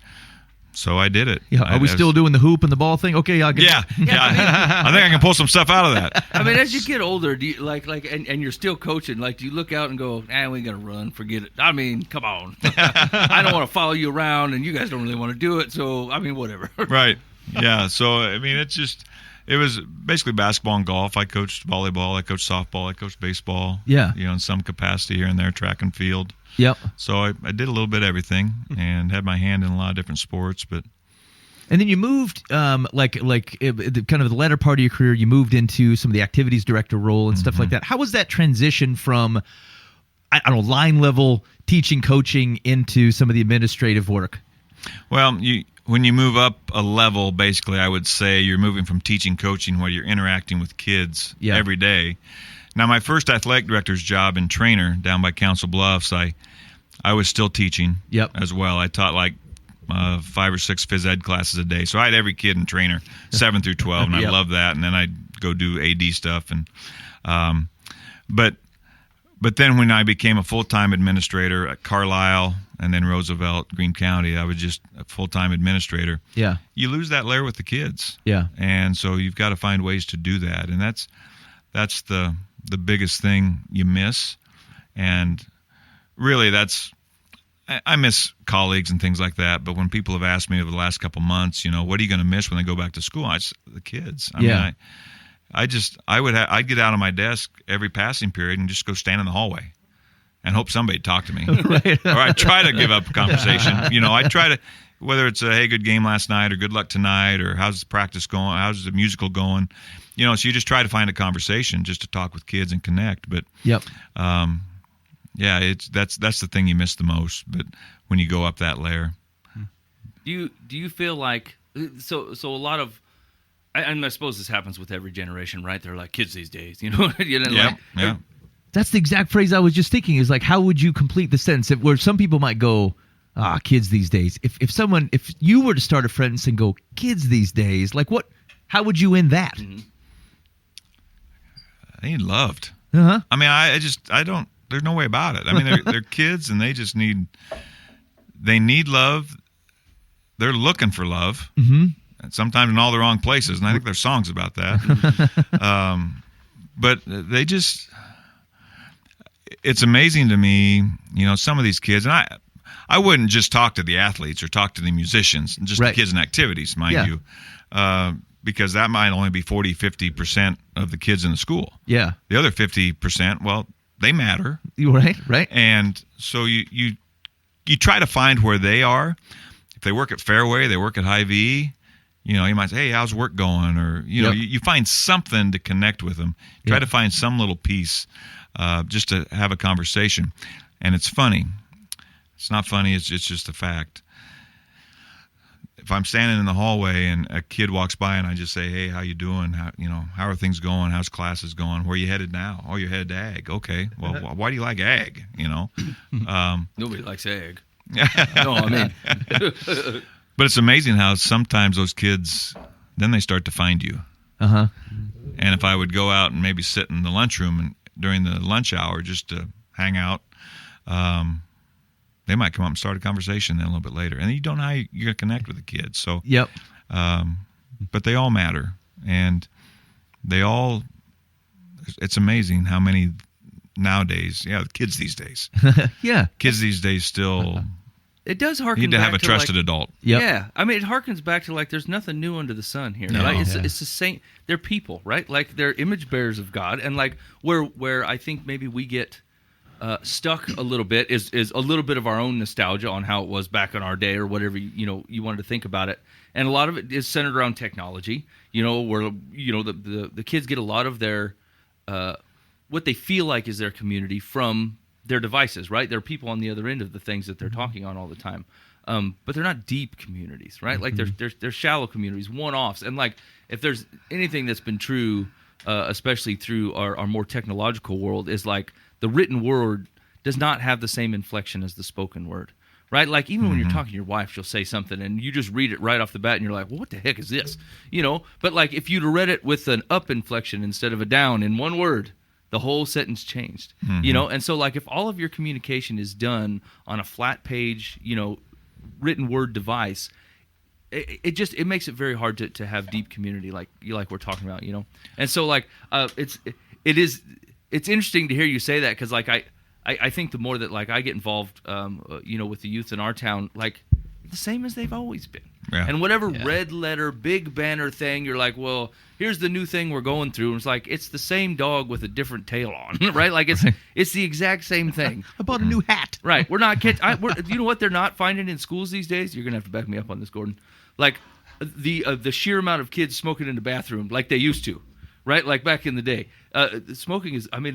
Speaker 5: so I did it.
Speaker 2: Yeah. Are we still doing the hoop and the ball thing? Okay, I'll get.
Speaker 5: Yeah. I think I can pull some stuff out of that.
Speaker 3: I mean, as you get older, do you and you're still coaching? Like, do you look out and go, we ain't gonna run, forget it? I mean, come on. I don't want to follow you around, and you guys don't really want to do it. So, I mean, whatever.
Speaker 5: Right. Yeah. So, I mean, it was basically basketball and golf. I coached volleyball. I coached softball. I coached baseball.
Speaker 2: Yeah.
Speaker 5: In some capacity here and there, track and field.
Speaker 2: Yep.
Speaker 5: So I did a little bit of everything and had my hand in a lot of different sports, but.
Speaker 2: And then you moved, kind of the latter part of your career, you moved into some of the activities director role and stuff like that. How was that transition from, I don't know, line level teaching, coaching into some of the administrative work?
Speaker 5: Well, when you move up a level, basically, I would say you're moving from teaching, coaching, where you're interacting with kids every day. Now, my first athletic director's job in Trainer down by Council Bluffs, I was still teaching as well. I taught like 5 or 6 phys ed classes a day. So I had every kid in Trainer, 7 through 12, and I loved that. And then I'd go do AD stuff. And but then when I became a full-time administrator at Carlisle and then Roosevelt, Greene County, I was just a full-time administrator.
Speaker 2: Yeah.
Speaker 5: You lose that layer with the kids.
Speaker 2: Yeah.
Speaker 5: And so you've got to find ways to do that. And that's the biggest thing you miss. And really I miss colleagues and things like that, but when people have asked me over the last couple months, what are you going to miss when they go back to school? The kids. I mean, I'd get out of my desk every passing period and just go stand in the hallway and hope somebody'd talk to me.
Speaker 2: Right.
Speaker 5: Or I'd try to give up a conversation. I'd try to, whether it's hey, good game last night or good luck tonight or how's the practice going, how's the musical going, so you just try to find a conversation just to talk with kids and connect. But that's the thing you miss the most. But when you go up that layer,
Speaker 3: do you feel like so a lot of, and I suppose this happens with every generation, right? They're like kids these days,
Speaker 5: Yeah.
Speaker 2: That's the exact phrase I was just thinking. Is like, how would you complete the sentence where some people might go, kids these days. If you were to start a sentence and go, kids these days, like what? How would you end that?
Speaker 5: They need loved.
Speaker 2: Uh-huh.
Speaker 5: I mean, I don't. There's no way about it. I mean, they're kids and they just need love. They're looking for love.
Speaker 2: Mm-hmm.
Speaker 5: And sometimes in all the wrong places, and I think there's songs about that. But it's amazing to me, some of these kids, and I wouldn't just talk to the athletes or talk to the musicians, just the kids and activities, mind you, because that might only be 40-50% of the kids in the school.
Speaker 2: Yeah. The
Speaker 5: other 50%, well, they matter.
Speaker 2: Right.
Speaker 5: And so you try to find where they are. If they work at Fairway, they work at Hy-Vee, you might say, hey, how's work going? Or, you find something to connect with them. Try to find some little piece just to have a conversation. And it's funny. It's not funny. It's just a fact. If I'm standing in the hallway and a kid walks by and I just say, hey, how you doing? How are things going? How's classes going? Where are you headed now? Oh, you're headed to ag. Okay. Well, why do you like ag?
Speaker 3: Nobody likes ag. No, I mean.
Speaker 5: But it's amazing how sometimes those kids, then they start to find you.
Speaker 2: Uh-huh.
Speaker 5: And if I would go out and maybe sit in the lunchroom and during the lunch hour just to hang out, they might come up and start a conversation then a little bit later. And you don't know how you're going to connect with the kids. So,
Speaker 2: Yep.
Speaker 5: But they all matter. And they all, it's amazing how many nowadays, the kids these days.
Speaker 2: Yeah.
Speaker 5: Kids these days still
Speaker 3: It does harken
Speaker 5: need to
Speaker 3: back
Speaker 5: have a trusted adult.
Speaker 2: Yep.
Speaker 3: Yeah, I mean, it harkens back to like there's nothing new under the sun here.
Speaker 5: No.
Speaker 3: Right? It's
Speaker 2: Yeah.
Speaker 3: the same. They're people, right? Like they're image bearers of God, and like where I think maybe we get stuck a little bit is a little bit of our own nostalgia on how it was back in our day or whatever you wanted to think about it, and a lot of it is centered around technology. Where the kids get a lot of their what they feel like is their community from their devices, right? There are people on the other end of the things that they're talking on all the time, but they're not deep communities, right? Like they're shallow communities, one-offs. And like if there's anything that's been true, especially through our more technological world, is like the written word does not have the same inflection as the spoken word, right? Like even when you're talking to your wife, she'll say something and you just read it right off the bat and you're like, well, what the heck is this? But like if you'd have read it with an up inflection instead of a down in one word, the whole sentence changed, and so like if all of your communication is done on a flat page, written word device, it makes it very hard to have deep community like we're talking about, and so like it's interesting to hear you say that because like I think the more that like I get involved, with the youth in our town, like the same as they've always been.
Speaker 5: Yeah.
Speaker 3: And whatever red letter, big banner thing, you're like, well, here's the new thing we're going through. And it's like, it's the same dog with a different tail on, right? Like it's the exact same thing.
Speaker 2: I bought a new hat.
Speaker 3: Right. We're not kids. You know what they're not finding in schools these days? You're going to have to back me up on this, Gordon. Like the sheer amount of kids smoking in the bathroom like they used to. Right, like back in the day, smoking is. I mean,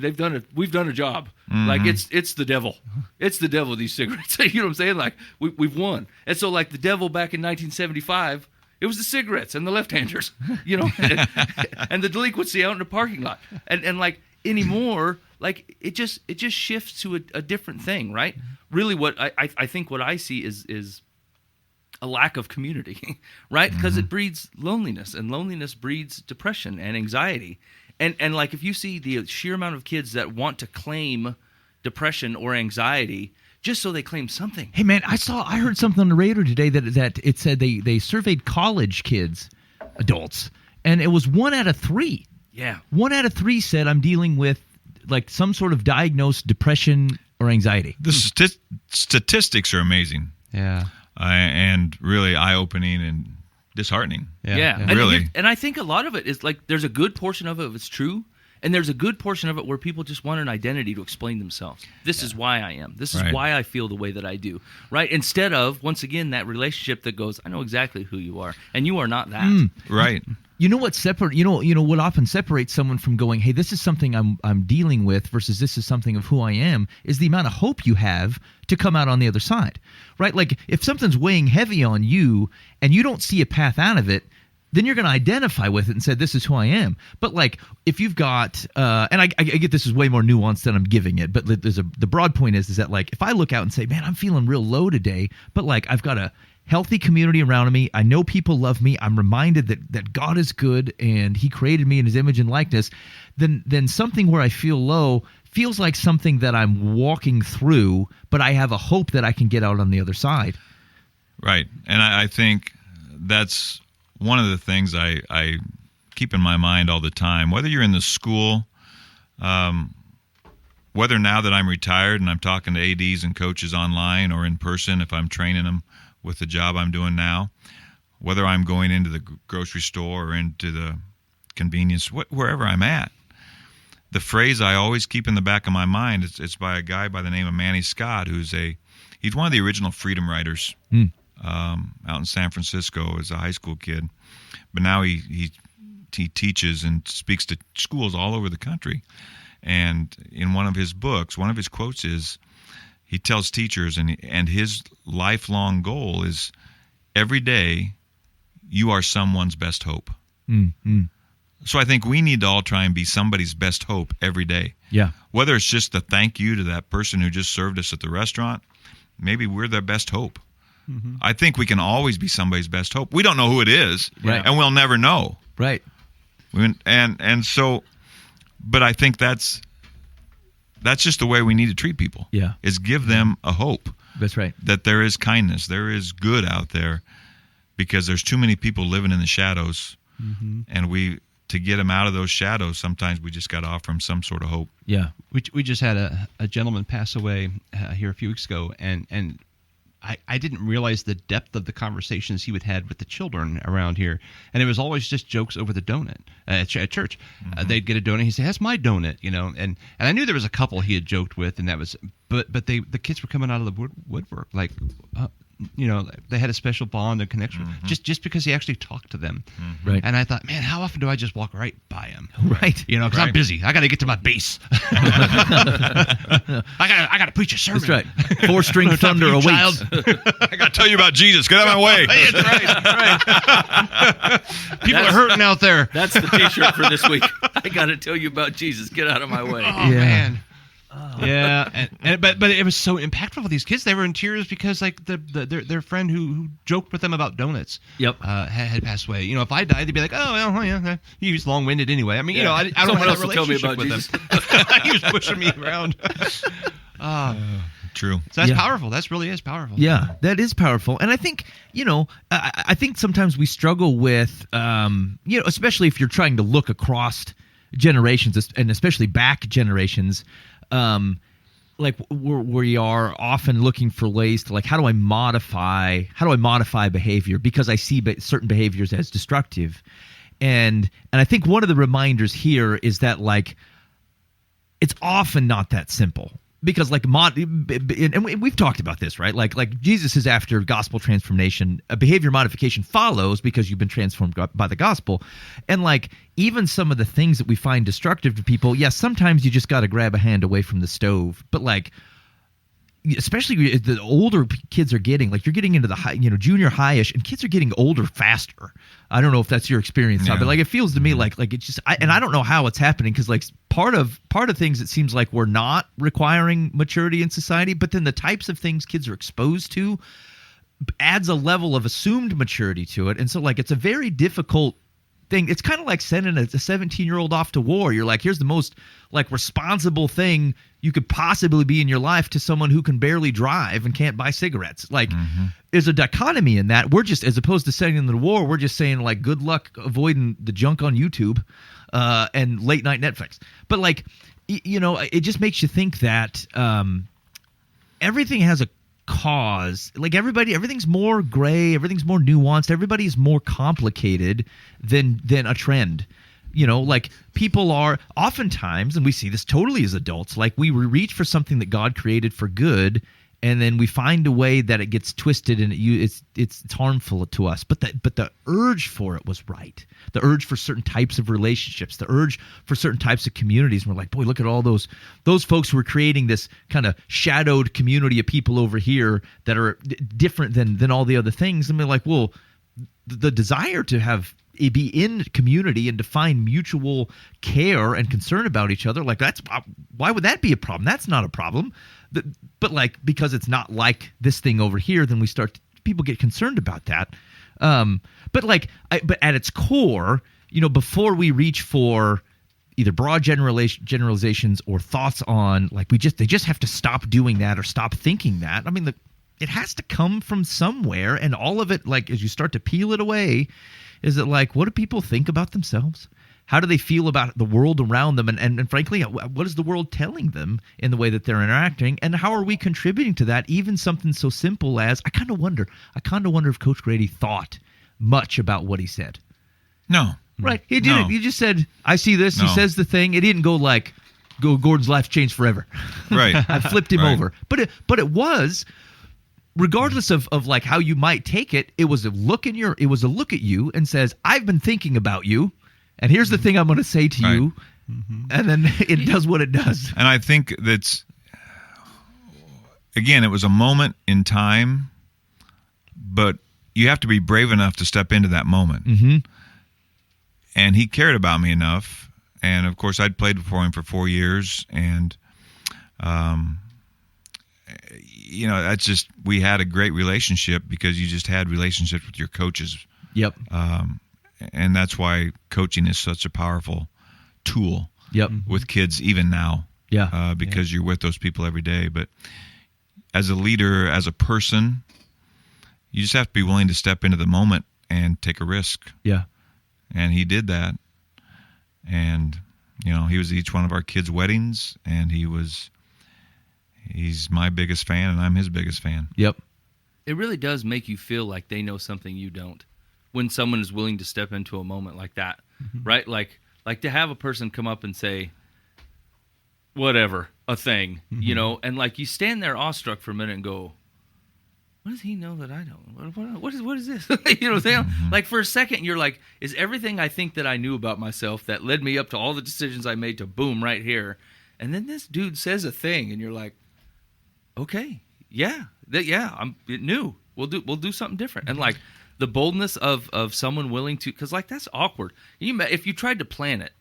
Speaker 3: we've done a job. Like it's the devil. It's the devil. These cigarettes. You know what I'm saying? Like we've won. And so, like the devil back in 1975, it was the cigarettes and the left-handers. And the delinquency out in the parking lot. And like anymore, like it just shifts to a different thing. Right. Really, what I think what I see is a lack of community, right? Because it breeds loneliness, and loneliness breeds depression and anxiety. And like if you see the sheer amount of kids that want to claim depression or anxiety just so they claim something.
Speaker 2: Hey man, I heard something on the radio today that it said they surveyed college kids, adults, and it was 1 out of 3.
Speaker 3: Yeah.
Speaker 2: 1 out of 3 said I'm dealing with like some sort of diagnosed depression or anxiety.
Speaker 5: The statistics are amazing.
Speaker 4: Yeah.
Speaker 5: And really eye-opening and disheartening.
Speaker 3: Yeah.
Speaker 2: Yeah.
Speaker 3: And
Speaker 5: Really.
Speaker 3: and I think a lot of it is like there's a good portion of it that's true, and there's a good portion of it where people just want an identity to explain themselves. This is why I am. This is
Speaker 5: Right.
Speaker 3: why I feel the way that I do. Right? Instead of, once again, that relationship that goes, I know exactly who you are, and you are not that.
Speaker 5: Right.
Speaker 2: You know what what often separates someone from going, hey, this is something I'm dealing with versus this is something of who I am, is the amount of hope you have to come out on the other side, right? Like if something's weighing heavy on you and you don't see a path out of it, then you're going to identify with it and say, this is who I am. But like if you've got, and I get this is way more nuanced than I'm giving it, but the broad point is that like if I look out and say, man, I'm feeling real low today, but like I've got a healthy community around me, I know people love me, I'm reminded that God is good and he created me in his image and likeness, then something where I feel low feels like something that I'm walking through, but I have a hope that I can get out on the other side.
Speaker 5: Right. And I think that's one of the things I keep in my mind all the time, whether you're in the school, whether now that I'm retired and I'm talking to ADs and coaches online or in person, if I'm training them with the job I'm doing now, whether I'm going into the grocery store or into the convenience, wherever I'm at. The phrase I always keep in the back of my mind, it's by a guy by the name of Manny Scott, he's one of the original freedom writers out in San Francisco as a high school kid. But now he teaches and speaks to schools all over the country. And in one of his books, one of his quotes is, he tells teachers, and his lifelong goal is every day you are someone's best hope.
Speaker 2: Mm-hmm.
Speaker 5: So I think we need to all try and be somebody's best hope every day.
Speaker 2: Yeah.
Speaker 5: Whether it's just a thank you to that person who just served us at the restaurant, maybe we're their best hope. I think we can always be somebody's best hope. We don't know who it is,
Speaker 2: Right.
Speaker 5: and we'll never know.
Speaker 2: Right.
Speaker 5: So, but I think that's just the way we need to treat people.
Speaker 2: Yeah.
Speaker 5: Is give them a hope.
Speaker 2: That's right.
Speaker 5: That there is kindness, there is good out there, because there's too many people living in the shadows, and to get them out of those shadows, sometimes we just got to offer them some sort of hope.
Speaker 2: Yeah.
Speaker 4: We just had a gentleman pass away here a few weeks ago, and I didn't realize the depth of the conversations he would had with the children around here, and it was always just jokes over the donut at church. They'd get a donut, he'd say, "That's my donut," and I knew there was a couple he had joked with, and that was, but the kids were coming out of the woodwork like. They had a special bond and connection just because he actually talked to them.
Speaker 2: Right.
Speaker 4: And I thought, man, how often do I just walk right by him?
Speaker 2: Right.
Speaker 4: Because I'm busy. I got to get to my base. I got to preach a sermon.
Speaker 2: That's right. 4-string thunder awaits.
Speaker 5: I got to tell you about Jesus. Get out of my way.
Speaker 4: That's right. People are hurting out there.
Speaker 3: That's the T-shirt for this week. I got to tell you about Jesus. Get out of my way.
Speaker 4: Oh, man. Yeah, but it was so impactful for these kids. They were in tears because like their friend who joked with them about donuts, had passed away. If I died, they'd be like, oh well, yeah, he was long-winded anyway. I mean, I don't have a relationship with him. He was pushing me around.
Speaker 5: True.
Speaker 4: So that's powerful. That really is powerful.
Speaker 2: Yeah, that is powerful. And I think, I think sometimes we struggle with, especially if you're trying to look across generations and especially back generations. Like we are often looking for ways to, like, how do I modify behavior because I see certain behaviors as destructive, and I think one of the reminders here is that, like, it's often not that simple. Because and we've talked about this, right? Like Jesus is after gospel transformation. A behavior modification follows because you've been transformed by the gospel. And like even some of the things that we find destructive to people, yes, sometimes you just got to grab a hand away from the stove. But like, especially the older kids are getting, like you're getting into the high, junior high-ish, and kids are getting older faster. I don't know if that's your experience, Todd, but like it feels to me like it's just, and I don't know how it's happening, because like part of things, it seems like we're not requiring maturity in society, but then the types of things kids are exposed to adds a level of assumed maturity to it, and so like it's a very difficult thing. It's kind of like sending a 17-year-old off to war. You're like, here's the most like responsible thing you could possibly be in your life to someone who can barely drive and can't buy cigarettes. Like, there's a dichotomy in that. We're just, as opposed to sending them to war, we're just saying like, good luck avoiding the junk on YouTube and late night Netflix. But like, it just makes you think that everything has a cause. Like everything's more gray, everything's more nuanced, everybody's more complicated than a trend. Like people are oftentimes, and we see this totally as adults, like we reach for something that God created for good, and then we find a way that it gets twisted and it's harmful to us. But the urge for it was right. The urge for certain types of relationships, the urge for certain types of communities. And we're like, boy, look at all those folks who are creating this kind of shadowed community of people over here that are different than all the other things. And we're like, well, the desire to be in community and to find mutual care and concern about each other, like why would that be a problem? That's not a problem. But like, because it's not like this thing over here, then people get concerned about that. But at its core, before we reach for either broad generalizations or thoughts on like they just have to stop doing that or stop thinking that. I mean, it has to come from somewhere, and all of it, like as you start to peel it away, is it like, what do people think about themselves? How do they feel about the world around them? And frankly, what is the world telling them in the way that they're interacting? And how are we contributing to that? Even something so simple as, I kind of wonder if Coach Grady thought much about what he said.
Speaker 5: No.
Speaker 2: Right. He didn't. He just said, I see this. No. He says the thing. It didn't go like, Gordon's life changed forever.
Speaker 5: Right.
Speaker 2: I flipped him over. But it was, regardless of like how you might take it, it was a look at you and says, I've been thinking about you, and here's the thing I'm going to say to you, and then it does what it does.
Speaker 5: And I think that's, again, it was a moment in time, but you have to be brave enough to step into that moment.
Speaker 2: Mm-hmm.
Speaker 5: And he cared about me enough, and of course I'd played for him for 4 years, and that's just, we had a great relationship because you just had relationships with your coaches.
Speaker 2: Yep.
Speaker 5: And that's why coaching is such a powerful tool.
Speaker 2: Yep.
Speaker 5: With kids even now.
Speaker 2: Yeah.
Speaker 5: Because you're with those people every day. But as a leader, as a person, you just have to be willing to step into the moment and take a risk.
Speaker 2: Yeah.
Speaker 5: And he did that. And, he was at each one of our kids' weddings, and he's my biggest fan, and I'm his biggest fan.
Speaker 2: Yep.
Speaker 3: It really does make you feel like they know something you don't when someone is willing to step into a moment like that, right? Like to have a person come up and say, whatever, a thing, and like you stand there awestruck for a minute and go, what does he know that I don't? What is this? You know what I'm saying? Like for a second, you're like, is everything I think that I knew about myself that led me up to all the decisions I made to boom right here, and then this dude says a thing, and you're like, okay, I'm new. We'll do something different, and like the boldness of someone willing to, because like that's awkward. If you tried to plan it,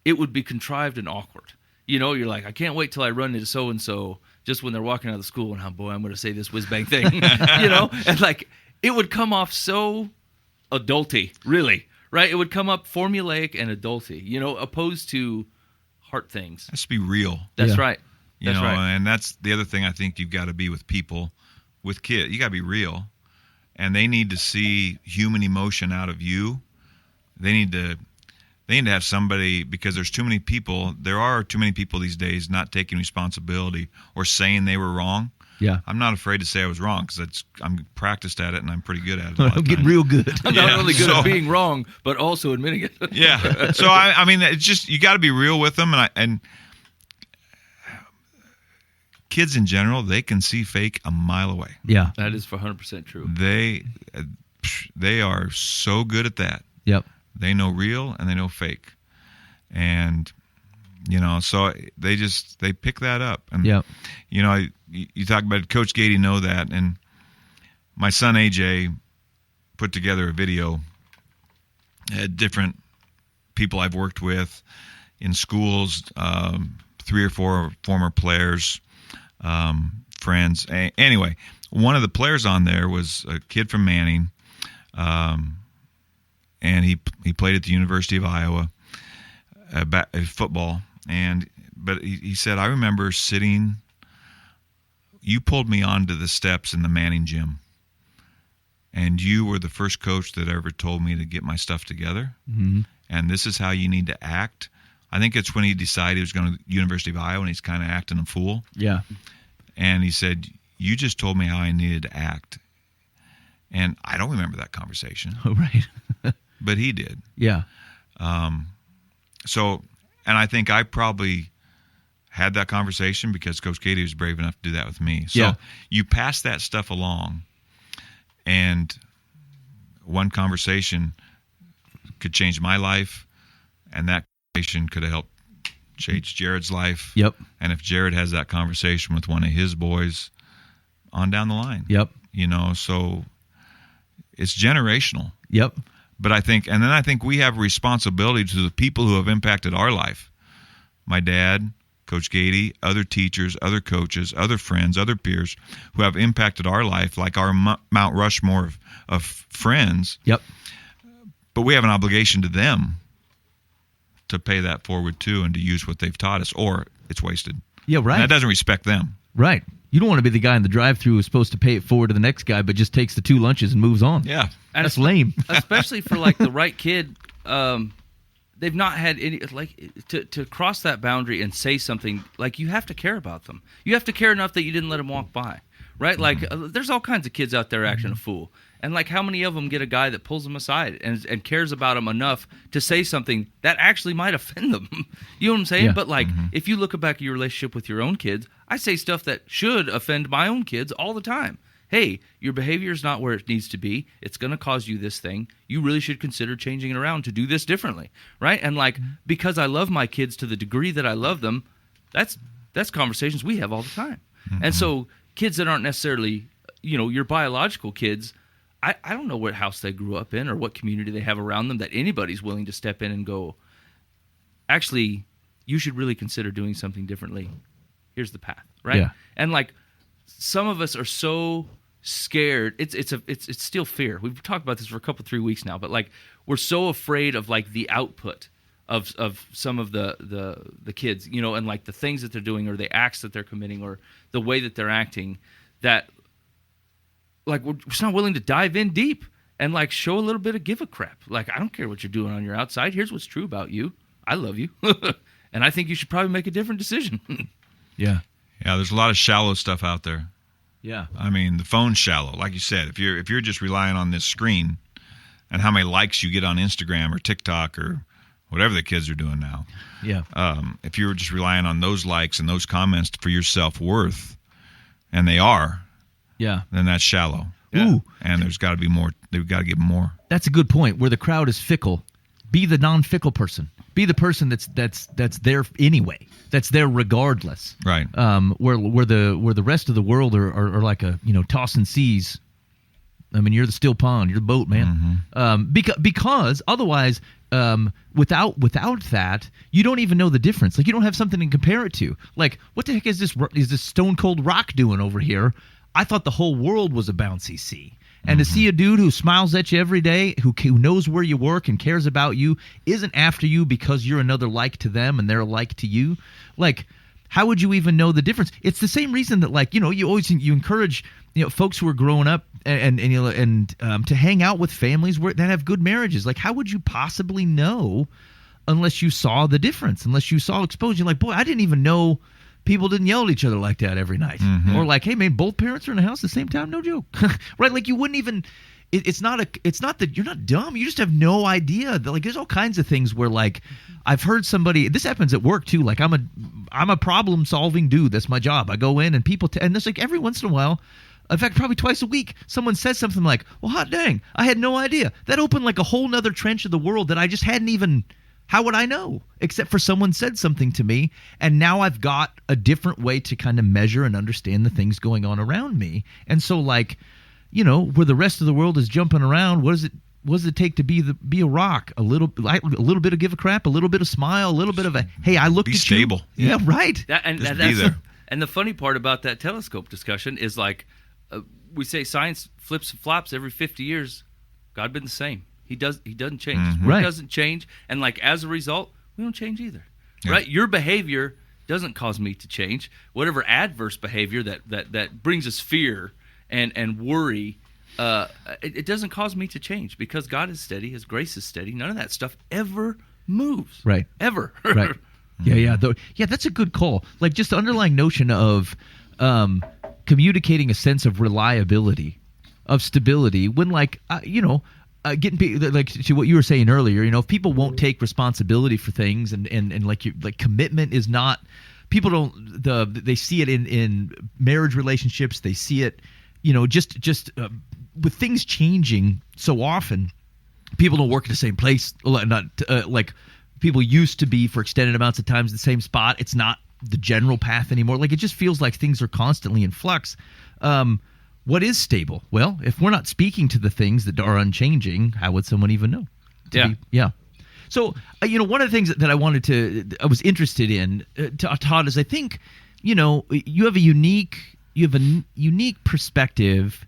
Speaker 3: it would be contrived and awkward. You're like, I can't wait till I run into so and so just when they're walking out of the school, and boy, I'm going to say this whiz bang thing, and like it would come off so adulty, really, right? It would come up formulaic and adulty, opposed to heart things.
Speaker 5: Let's be real.
Speaker 3: That's right.
Speaker 5: That's right. And that's the other thing I think you've got to be with people, with kids. You got to be real, and they need to see human emotion out of you. They need to have somebody, because there's too many people. There are too many people these days not taking responsibility or saying they were wrong.
Speaker 2: Yeah.
Speaker 5: I'm not afraid to say I was wrong because I'm practiced at it and I'm pretty good at it.
Speaker 2: I'm getting real good.
Speaker 3: I'm not only good at being wrong, but also admitting it.
Speaker 5: Yeah. So I mean, it's just, you got to be real with them, and kids in general, they can see fake a mile away.
Speaker 2: Yeah.
Speaker 3: That is 100% true.
Speaker 5: They are so good at that.
Speaker 2: Yep.
Speaker 5: They know real and they know fake, and so they pick that up. And you talk about Coach Gady know that, and my son AJ put together a video. Had different people I've worked with in schools, 3 or 4 former players, friends. Anyway, one of the players on there was a kid from Manning. And he played at the University of Iowa football. But he said, I remember sitting. You pulled me onto the steps in the Manning gym, and you were the first coach that ever told me to get my stuff together. Mm-hmm. And this is how you need to act. I think it's when he decided he was going to the University of Iowa, and he's kind of acting a fool.
Speaker 2: Yeah. And
Speaker 5: he said, you just told me how I needed to act. And I don't remember that conversation.
Speaker 2: Oh, right.
Speaker 5: But he did.
Speaker 2: Yeah.
Speaker 5: So, and I think I probably had that conversation because Coach Katie was brave enough to do that with me. So you pass that stuff along, and one conversation could change my life, and that conversation could have helped change Jared's life.
Speaker 2: Yep.
Speaker 5: And if Jared has that conversation with one of his boys, on down the line.
Speaker 2: Yep.
Speaker 5: So it's generational.
Speaker 2: Yep.
Speaker 5: But I think we have responsibility to the people who have impacted our life. My dad, Coach Gady, other teachers, other coaches, other friends, other peers who have impacted our life, like our Mount Rushmore of friends.
Speaker 2: Yep.
Speaker 5: But we have an obligation to them to pay that forward too, and to use what they've taught us, or it's wasted.
Speaker 2: Yeah, right.
Speaker 5: And that doesn't respect them.
Speaker 2: Right. You don't want to be the guy in the drive-thru who's supposed to pay it forward to the next guy, but just takes the 2 lunches and moves on.
Speaker 5: Yeah.
Speaker 3: And
Speaker 2: that's lame.
Speaker 3: Especially for like the right kid. They've not had any, like, to cross that boundary and say something, like, you have to care about them. You have to care enough that you didn't let them walk by, right? Like, there's all kinds of kids out there acting a fool. And, like, how many of them get a guy that pulls them aside and cares about them enough to say something that actually might offend them? You know what I'm saying?
Speaker 2: Yeah.
Speaker 3: But, like, if you look back at your relationship with your own kids, I say stuff that should offend my own kids all the time. Hey, your behavior is not where it needs to be. It's going to cause you this thing. You really should consider changing it around to do this differently, right? And, like, because I love my kids to the degree that I love them, that's conversations we have all the time. Mm-hmm. And so kids that aren't necessarily, your biological kids, I don't know what house they grew up in or what community they have around them that anybody's willing to step in and go, actually, you should really consider doing something differently. Here's the path, right?
Speaker 2: Yeah.
Speaker 3: And, like, some of us are so scared. It's still fear. We've talked about this for 3 weeks now, but like we're so afraid of like the output of some of the kids, you know, and like the things that they're doing or the acts that they're committing or the way that they're acting, that like we're just not willing to dive in deep and like show a little bit of give a crap. Like, I don't care what you're doing on your outside. Here's what's true about you. I love you. And I think you should probably make a different decision.
Speaker 2: Yeah.
Speaker 5: Yeah, there's a lot of shallow stuff out there.
Speaker 2: Yeah.
Speaker 5: I mean, the phone's shallow. Like you said, if you're just relying on this screen and how many likes you get on Instagram or TikTok or whatever the kids are doing now.
Speaker 2: Yeah.
Speaker 5: If you're just relying on those likes and those comments for your self-worth, and they are,
Speaker 2: Yeah.
Speaker 5: then that's shallow.
Speaker 2: Ooh.
Speaker 5: And there's got to be more. They've got to give more.
Speaker 2: That's a good point. Where the crowd is fickle, be the non-fickle person. Be the person that's there anyway. That's there regardless.
Speaker 5: Right.
Speaker 2: Where the rest of the world are like a, you know, tossing seas. I mean, you're the still pond. You're the boat, man. Because otherwise, without that, you don't even know the difference. Like, you don't have something to compare it to. Like, what the heck is this stone cold rock doing over here? I thought the whole world was a bouncy sea. And to see a dude who smiles at you every day, who knows where you work and cares about you, isn't after you because you're another like to them and they're a like to you. Like, how would you even know the difference? It's the same reason that, like, you know, you encourage, you know, folks who are growing up and to hang out with families that have good marriages. Like, how would you possibly know unless you saw the difference, unless you saw exposure? You're like, boy, I didn't even know people didn't yell at each other like that every night. Or like, hey man, both parents are in the house at the same time, no joke. Right? Like, you wouldn't even it's not that you're not dumb, you just have no idea. Like, there's all kinds of things where, like, I've heard somebody, this happens at work too, like I'm a problem solving dude, that's my job. I go in and people and it's like every once in a while, in fact probably twice a week, someone says something like, well, hot dang, I had no idea. That opened like a whole nother trench of the world that I just hadn't even. How would I know? Except for someone said something to me, and now I've got a different way to kind of measure and understand the things going on around me. And so, like, you know, where the rest of the world is jumping around, what does it take to be a rock? A little bit of give a crap, a little bit of smile, a little bit of a, hey, I looked
Speaker 5: be
Speaker 2: at
Speaker 5: stable.
Speaker 2: You. Yeah, right.
Speaker 5: Just be there.
Speaker 3: And the funny part about that telescope discussion is, like, we say science flips and flops every 50 years. God been the same. He doesn't change.
Speaker 2: Right.
Speaker 3: He doesn't change, and like as a result, we don't change either.
Speaker 5: Yeah.
Speaker 3: Right? Your behavior doesn't cause me to change. Whatever adverse behavior that brings us fear and worry, it doesn't cause me to change because God is steady. His grace is steady. None of that stuff ever moves.
Speaker 2: Right.
Speaker 3: Ever.
Speaker 2: Right. Yeah. That's a good call. Like, just the underlying notion of communicating a sense of reliability, of stability, when, like, you know. Getting like to what you were saying earlier, you know, if people won't take responsibility for things and like commitment is not, people don't they see it in marriage relationships, they see it, you know, just with things changing so often, people don't work at the same place. Not like people used to be for extended amounts of times in the same spot. It's not the general path anymore. Like, it just feels like things are constantly in flux. What is stable? Well, if we're not speaking to the things that are unchanging, how would someone even know? Yeah. So, you know, one of the things that I was interested in, Todd, is I think, you know, you have a unique perspective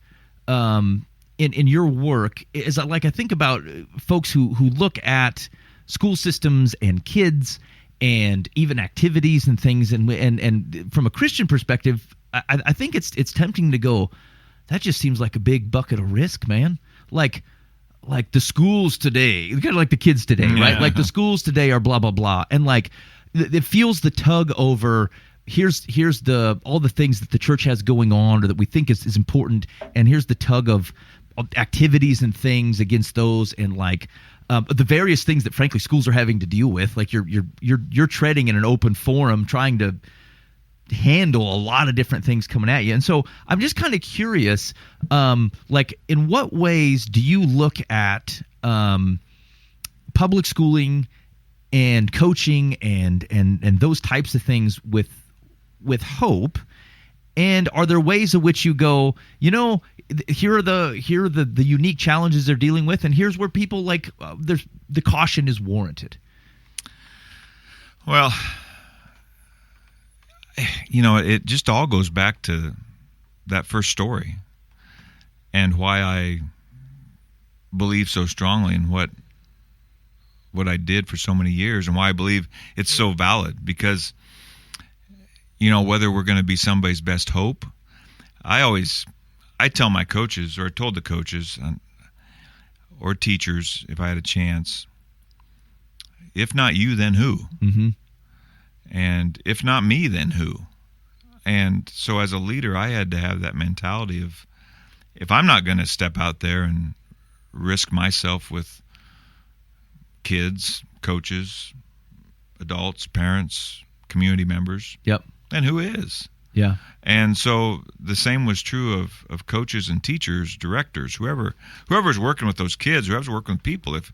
Speaker 2: in your work. Is like, I think about folks who look at school systems and kids and even activities and things, and from a Christian perspective, I think it's tempting to go, that just seems like a big bucket of risk, man. Like the schools today, kind of like the kids today, right? Like the schools today are blah, blah, blah. And like it feels the tug over here's all the things that the church has going on or that we think is important. And here's the tug of activities and things against those. And like the various things that frankly schools are having to deal with. Like you're treading in an open forum trying to handle a lot of different things coming at you. And so I'm just kind of curious, like, in what ways do you look at public schooling and coaching and those types of things with hope? And are there ways in which you go, you know, here are the unique challenges they're dealing with, and here's where people like there's the caution is warranted?
Speaker 5: Well, you know, it just all goes back to that first story and why I believe so strongly in what I did for so many years, and why I believe it's so valid. Because, whether we're going to be somebody's best hope, I tell my coaches, or I told the coaches or teachers, if I had a chance, if not you, then who?
Speaker 2: Mm-hmm.
Speaker 5: And if not me, then who? And so as a leader, I had to have that mentality of, if I'm not going to step out there and risk myself with kids, coaches, adults, parents, community members,
Speaker 2: Yep.
Speaker 5: then who is?
Speaker 2: Yeah.
Speaker 5: And so the same was true of coaches and teachers, directors, whoever's working with those kids, whoever's working with people. If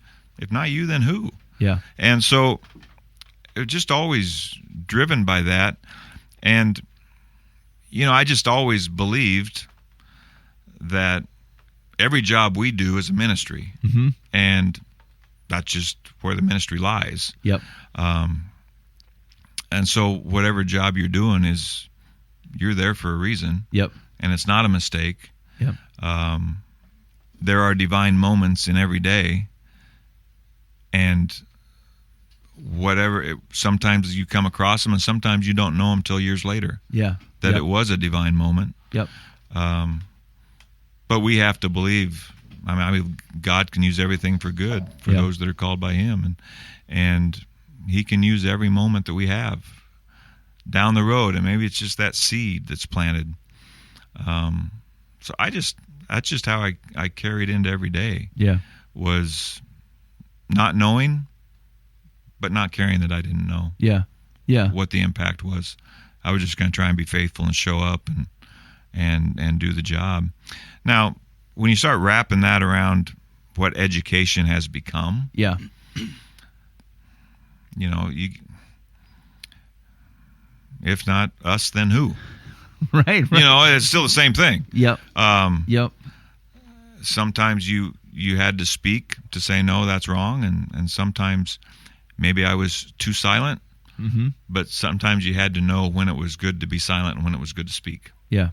Speaker 5: not you, then who?
Speaker 2: Yeah.
Speaker 5: And so it was just always driven by that. And, I just always believed that every job we do is a ministry.
Speaker 2: Mm-hmm.
Speaker 5: And that's just where the ministry lies.
Speaker 2: Yep.
Speaker 5: And so whatever job you're doing you're there for a reason.
Speaker 2: Yep.
Speaker 5: And it's not a mistake.
Speaker 2: Yep.
Speaker 5: There are divine moments in every day. And sometimes you come across them, and sometimes you don't know them till years later.
Speaker 2: Yeah.
Speaker 5: That
Speaker 2: Yep.
Speaker 5: it was a divine moment.
Speaker 2: Yep.
Speaker 5: But we have to believe. I mean, God can use everything for good for
Speaker 2: Yeah.
Speaker 5: those that are called by Him, and He can use every moment that we have down the road, and maybe it's just that seed that's planted. So that's just how I carried into every day.
Speaker 2: Yeah.
Speaker 5: Was not knowing, but not caring that I didn't know.
Speaker 2: Yeah. Yeah.
Speaker 5: What the impact was. I was just going to try and be faithful and show up and do the job. Now, when you start wrapping that around what education has become,
Speaker 2: Yeah.
Speaker 5: If not us, then who?
Speaker 2: Right.
Speaker 5: It's still the same thing.
Speaker 2: Yep. Yep.
Speaker 5: Sometimes you had to speak to say, no, that's wrong. And sometimes maybe I was too silent,
Speaker 2: Mm-hmm.
Speaker 5: but sometimes you had to know when it was good to be silent and when it was good to speak.
Speaker 2: Yeah.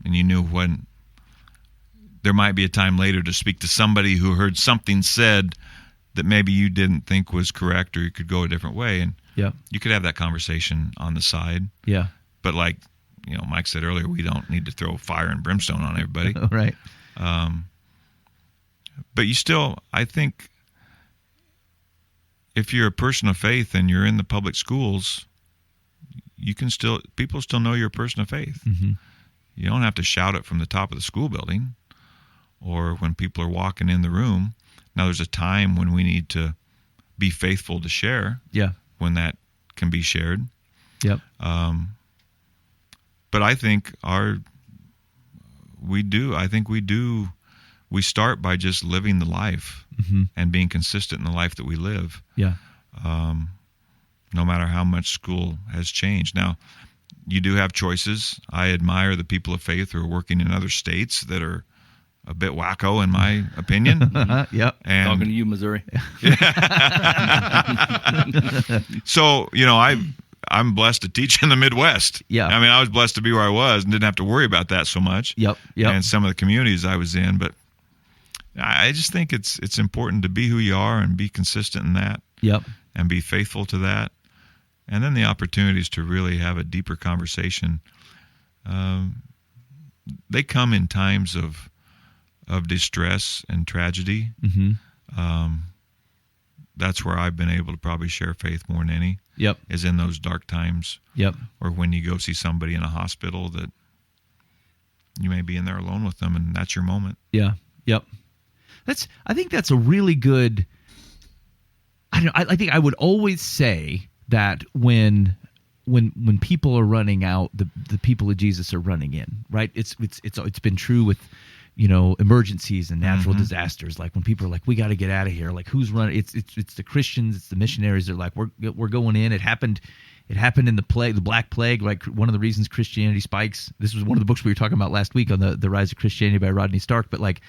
Speaker 5: And you knew when there might be a time later to speak to somebody who heard something said that maybe you didn't think was correct, or you could go a different way. And
Speaker 2: Yeah.
Speaker 5: you could have that conversation on the side.
Speaker 2: Yeah.
Speaker 5: But like, Mike said earlier, we don't need to throw fire and brimstone on everybody.
Speaker 2: Right.
Speaker 5: But you still, I think, if you're a person of faith and you're in the public schools, people still know you're a person of faith.
Speaker 2: Mm-hmm.
Speaker 5: You don't have to shout it from the top of the school building or when people are walking in the room. Now, there's a time when we need to be faithful to share.
Speaker 2: Yeah.
Speaker 5: When that can be shared.
Speaker 2: Yep.
Speaker 5: But I think we start by just living the life
Speaker 2: Mm-hmm.
Speaker 5: and being consistent in the life that we live.
Speaker 2: Yeah.
Speaker 5: No matter how much school has changed. Now, you do have choices. I admire the people of faith who are working in other states that are a bit wacko, in my opinion.
Speaker 2: Yep.
Speaker 5: And
Speaker 3: Talking to you, Missouri.
Speaker 5: so, I'm blessed to teach in the Midwest.
Speaker 2: Yeah.
Speaker 5: I mean, I was blessed to be where I was and didn't have to worry about that so much.
Speaker 2: Yep. Yep.
Speaker 5: And some of the communities I was in, but I just think it's important to be who you are and be consistent in that.
Speaker 2: Yep.
Speaker 5: And be faithful to that. And then the opportunities to really have a deeper conversation, they come in times of distress and tragedy.
Speaker 2: Mm-hmm.
Speaker 5: That's where I've been able to probably share faith more than any.
Speaker 2: Yep.
Speaker 5: Is in those dark times.
Speaker 2: Yep.
Speaker 5: Or when you go see somebody in a hospital that you may be in there alone with them, and that's your moment.
Speaker 2: Yeah. Yep. I think that's a really good. I think I would always say that when people are running out, the people of Jesus are running in. Right. It's been true with emergencies and natural
Speaker 5: Mm-hmm.
Speaker 2: disasters. Like when people are like, we got to get out of here. Like who's running? It's the Christians. It's the missionaries. They're like, we're going in. It happened in the Black Plague. Like one of the reasons Christianity spikes. This was one of the books we were talking about last week on the Rise of Christianity by Rodney Stark. But like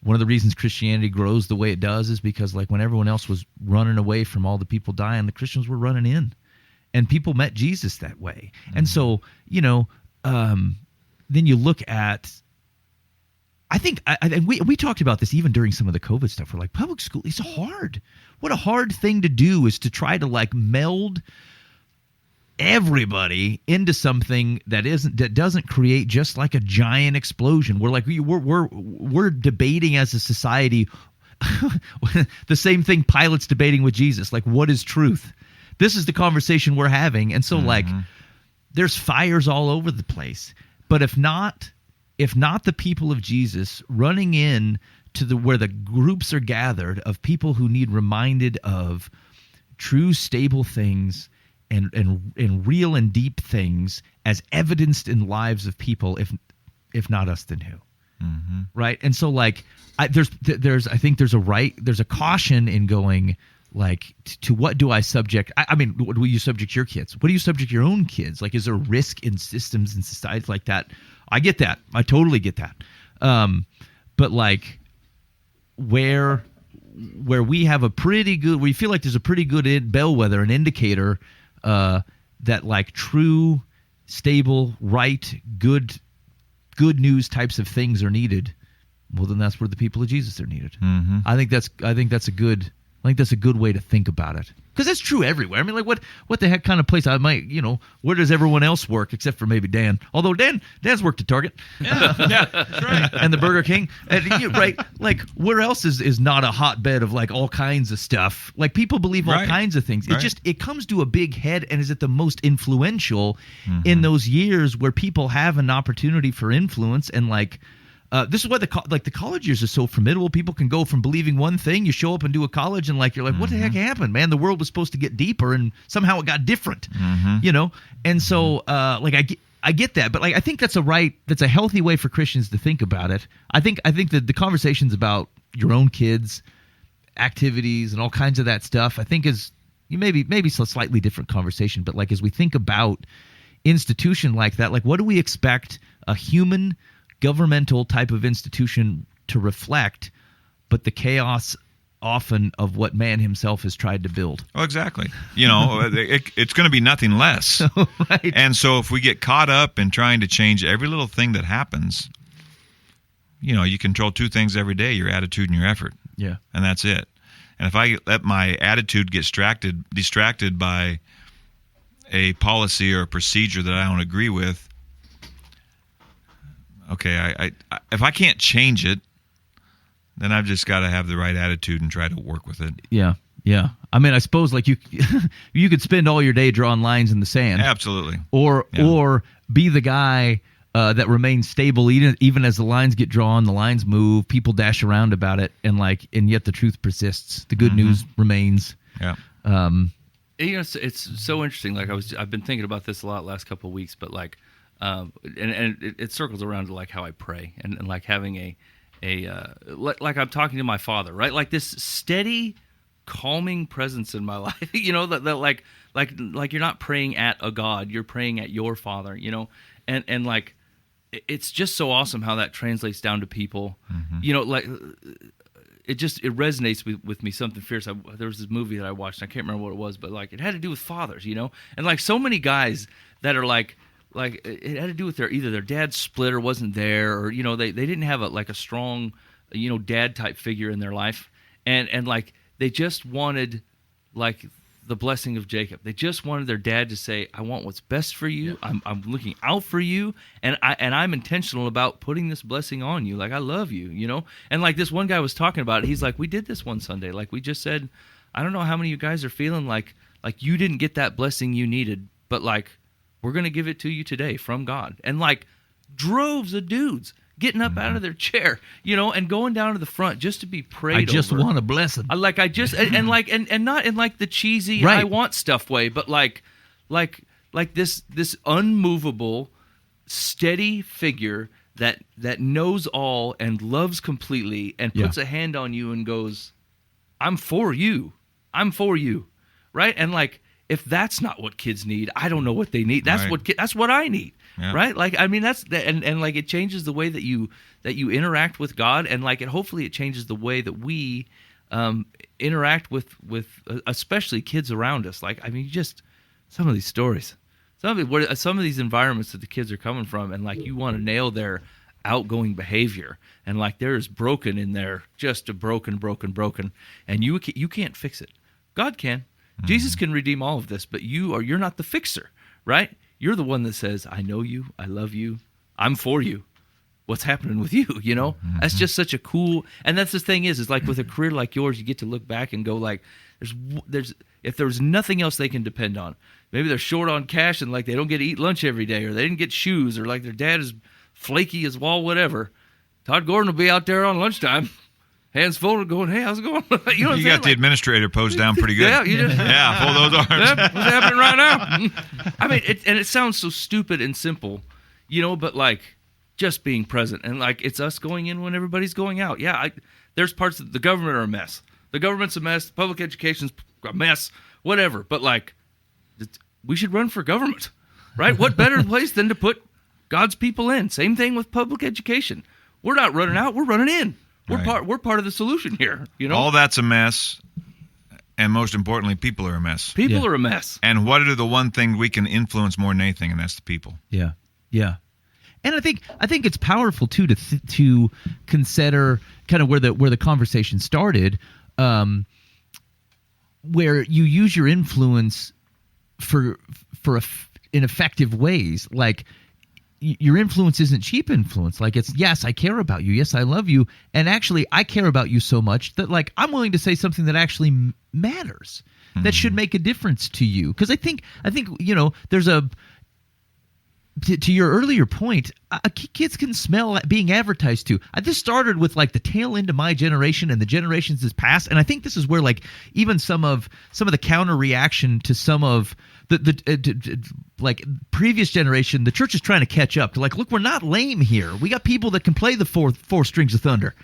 Speaker 2: one of the reasons Christianity grows the way it does is because like when everyone else was running away from all the people dying, the Christians were running in, and people met Jesus that way.
Speaker 5: Mm-hmm.
Speaker 2: And so then you look at, I think, and we talked about this even during some of the COVID stuff. We're like, public school is hard. What a hard thing to do is to try to like meld everybody into something that doesn't create just like a giant explosion. We're like we're debating as a society the same thing Pilate's debating with Jesus. Like, what is truth? This is the conversation we're having, and so like there's fires all over the place. But if not the people of Jesus running in to where the groups are gathered of people who need reminded of true stable things and real and deep things as evidenced in lives of people, if not us, then who? Right? And so like there's a caution in going like to what do I subject? I mean, what do you subject your kids? What do you subject your own kids? Like, is there risk in systems and societies like that? I get that. I totally get that. But like where we have a pretty good, we feel like there's a pretty good bellwether, an indicator that like true, stable, right, good news types of things are needed. Well, then that's where the people of Jesus are needed. I think that's a good way to think about it, because that's true everywhere. I mean, like what the heck kind of place I might, where does everyone else work except for maybe Dan? Although Dan's worked at Target,
Speaker 4: That's right.
Speaker 2: and the Burger King, right? Like, where else is not a hotbed of like all kinds of stuff? Like, people believe all kinds of things. It comes to a big head and is at the most influential in those years where people have an opportunity for influence. And like, this is why the college years are so formidable. People can go from believing one thing, you show up and do a college, and like you're like, what the heck happened, man? The world was supposed to get deeper, and somehow it got different, And so, like I get that, but like I think that's a healthy way for Christians to think about it. I think that the conversations about your own kids, activities, and all kinds of that stuff, I think is maybe a slightly different conversation. But like as we think about institution like that, like what do we expect a human governmental type of institution to reflect, but the chaos often of what man himself has tried to build.
Speaker 5: Oh, exactly. It's going to be nothing less.
Speaker 2: Right.
Speaker 5: And so if we get caught up in trying to change every little thing that happens, you control two things every day, your attitude and your effort.
Speaker 2: Yeah.
Speaker 5: And that's it. And if I let my attitude get distracted by a policy or a procedure that I don't agree with, okay, if I can't change it, then I've just got to have the right attitude and try to work with it.
Speaker 2: Yeah, yeah. I mean, I suppose like you could spend all your day drawing lines in the sand.
Speaker 5: Absolutely.
Speaker 2: Or be the guy that remains stable even as the lines get drawn, the lines move, people dash around about it, and yet the truth persists. The good news remains.
Speaker 5: Yeah.
Speaker 3: It's so interesting. Like I've been thinking about this a lot last couple of weeks, but like. And it circles around to like how I pray and like having a like I'm talking to my Father, right? Like this steady, calming presence in my life, that like you're not praying at a God, you're praying at your Father, and like it's just so awesome how that translates down to people, like it resonates with me something fierce. There was this movie that I watched, and I can't remember what it was, but like it had to do with fathers, and like so many guys that are like it had to do with either their dad split or wasn't there, or they didn't have a strong dad type figure in their life, and like they just wanted like the blessing of Jacob. They just wanted their dad to say, I want what's best for you. Yeah. I'm looking out for you, and I'm intentional about putting this blessing on you. Like I love you, And like this one guy was talking about it. He's like, we did this one Sunday. Like we just said, I don't know how many of you guys are feeling like you didn't get that blessing you needed, but like we're going to give it to you today from God. And like droves of dudes getting up out of their chair, and going down to the front just to be prayed over.
Speaker 2: I just want a blessing.
Speaker 3: And not in like the cheesy
Speaker 2: right.
Speaker 3: I want stuff way, but like this unmovable, steady figure that knows all and loves completely and puts a hand on you and goes, I'm for you. Right? And like, if that's not what kids need, I don't know what they need. That's
Speaker 5: right.
Speaker 3: That's what I need,
Speaker 5: yeah.
Speaker 3: Right? Like, I mean, and like it changes the way that you interact with God, and like hopefully it changes the way that we interact with especially kids around us. Like, I mean, just some of these stories, some of these environments that the kids are coming from, and like you want to nail their outgoing behavior, and like there is broken in there, just a broken, and you can't fix it. God can. Jesus can redeem all of this, but you're not the fixer, right? You're the one that says, I know you, I love you, I'm for you. What's happening with you, you know? That's just such a cool, and that's the thing is like with a career like yours, you get to look back and go like, there's if there's nothing else they can depend on, maybe they're short on cash and like they don't get to eat lunch every day, or they didn't get shoes, or like their dad is flaky as wall, whatever. Todd Gordon will be out there on lunchtime, hands folded, going, "Hey, how's it going?" You know,
Speaker 5: you got the administrator posed down pretty good.
Speaker 3: Yeah, you just
Speaker 5: fold those arms.
Speaker 3: Yeah, what's happening right now? I mean, it sounds so stupid and simple, you know, but like just being present, and like it's us going in when everybody's going out. Yeah, there's parts of the government are a mess. The government's a mess. Public education's a mess. Whatever, but like we should run for government, right? What better place than to put God's people in? Same thing with public education. We're not running out. We're running in. We're part of the solution here. You know,
Speaker 5: all that's a mess, and most importantly, people are a mess.
Speaker 3: People are a mess.
Speaker 5: And what are the one thing we can influence more than anything, and that's the people.
Speaker 2: Yeah, yeah. And I think it's powerful too to consider kind of where the conversation started, where you use your influence in effective ways. Like your influence isn't cheap influence. Like it's, yes, I care about you. Yes, I love you. And actually, I care about you so much that like I'm willing to say something that actually matters, that should make a difference to you. Because I think you know, there's to your earlier point, kids can smell being advertised to. This started with like the tail end of my generation and the generations that's past, and I think this is where like even some of the counter reaction to some of the like previous generation, the church is trying to catch up to like, look, we're not lame here. We got people that can play the four strings of thunder.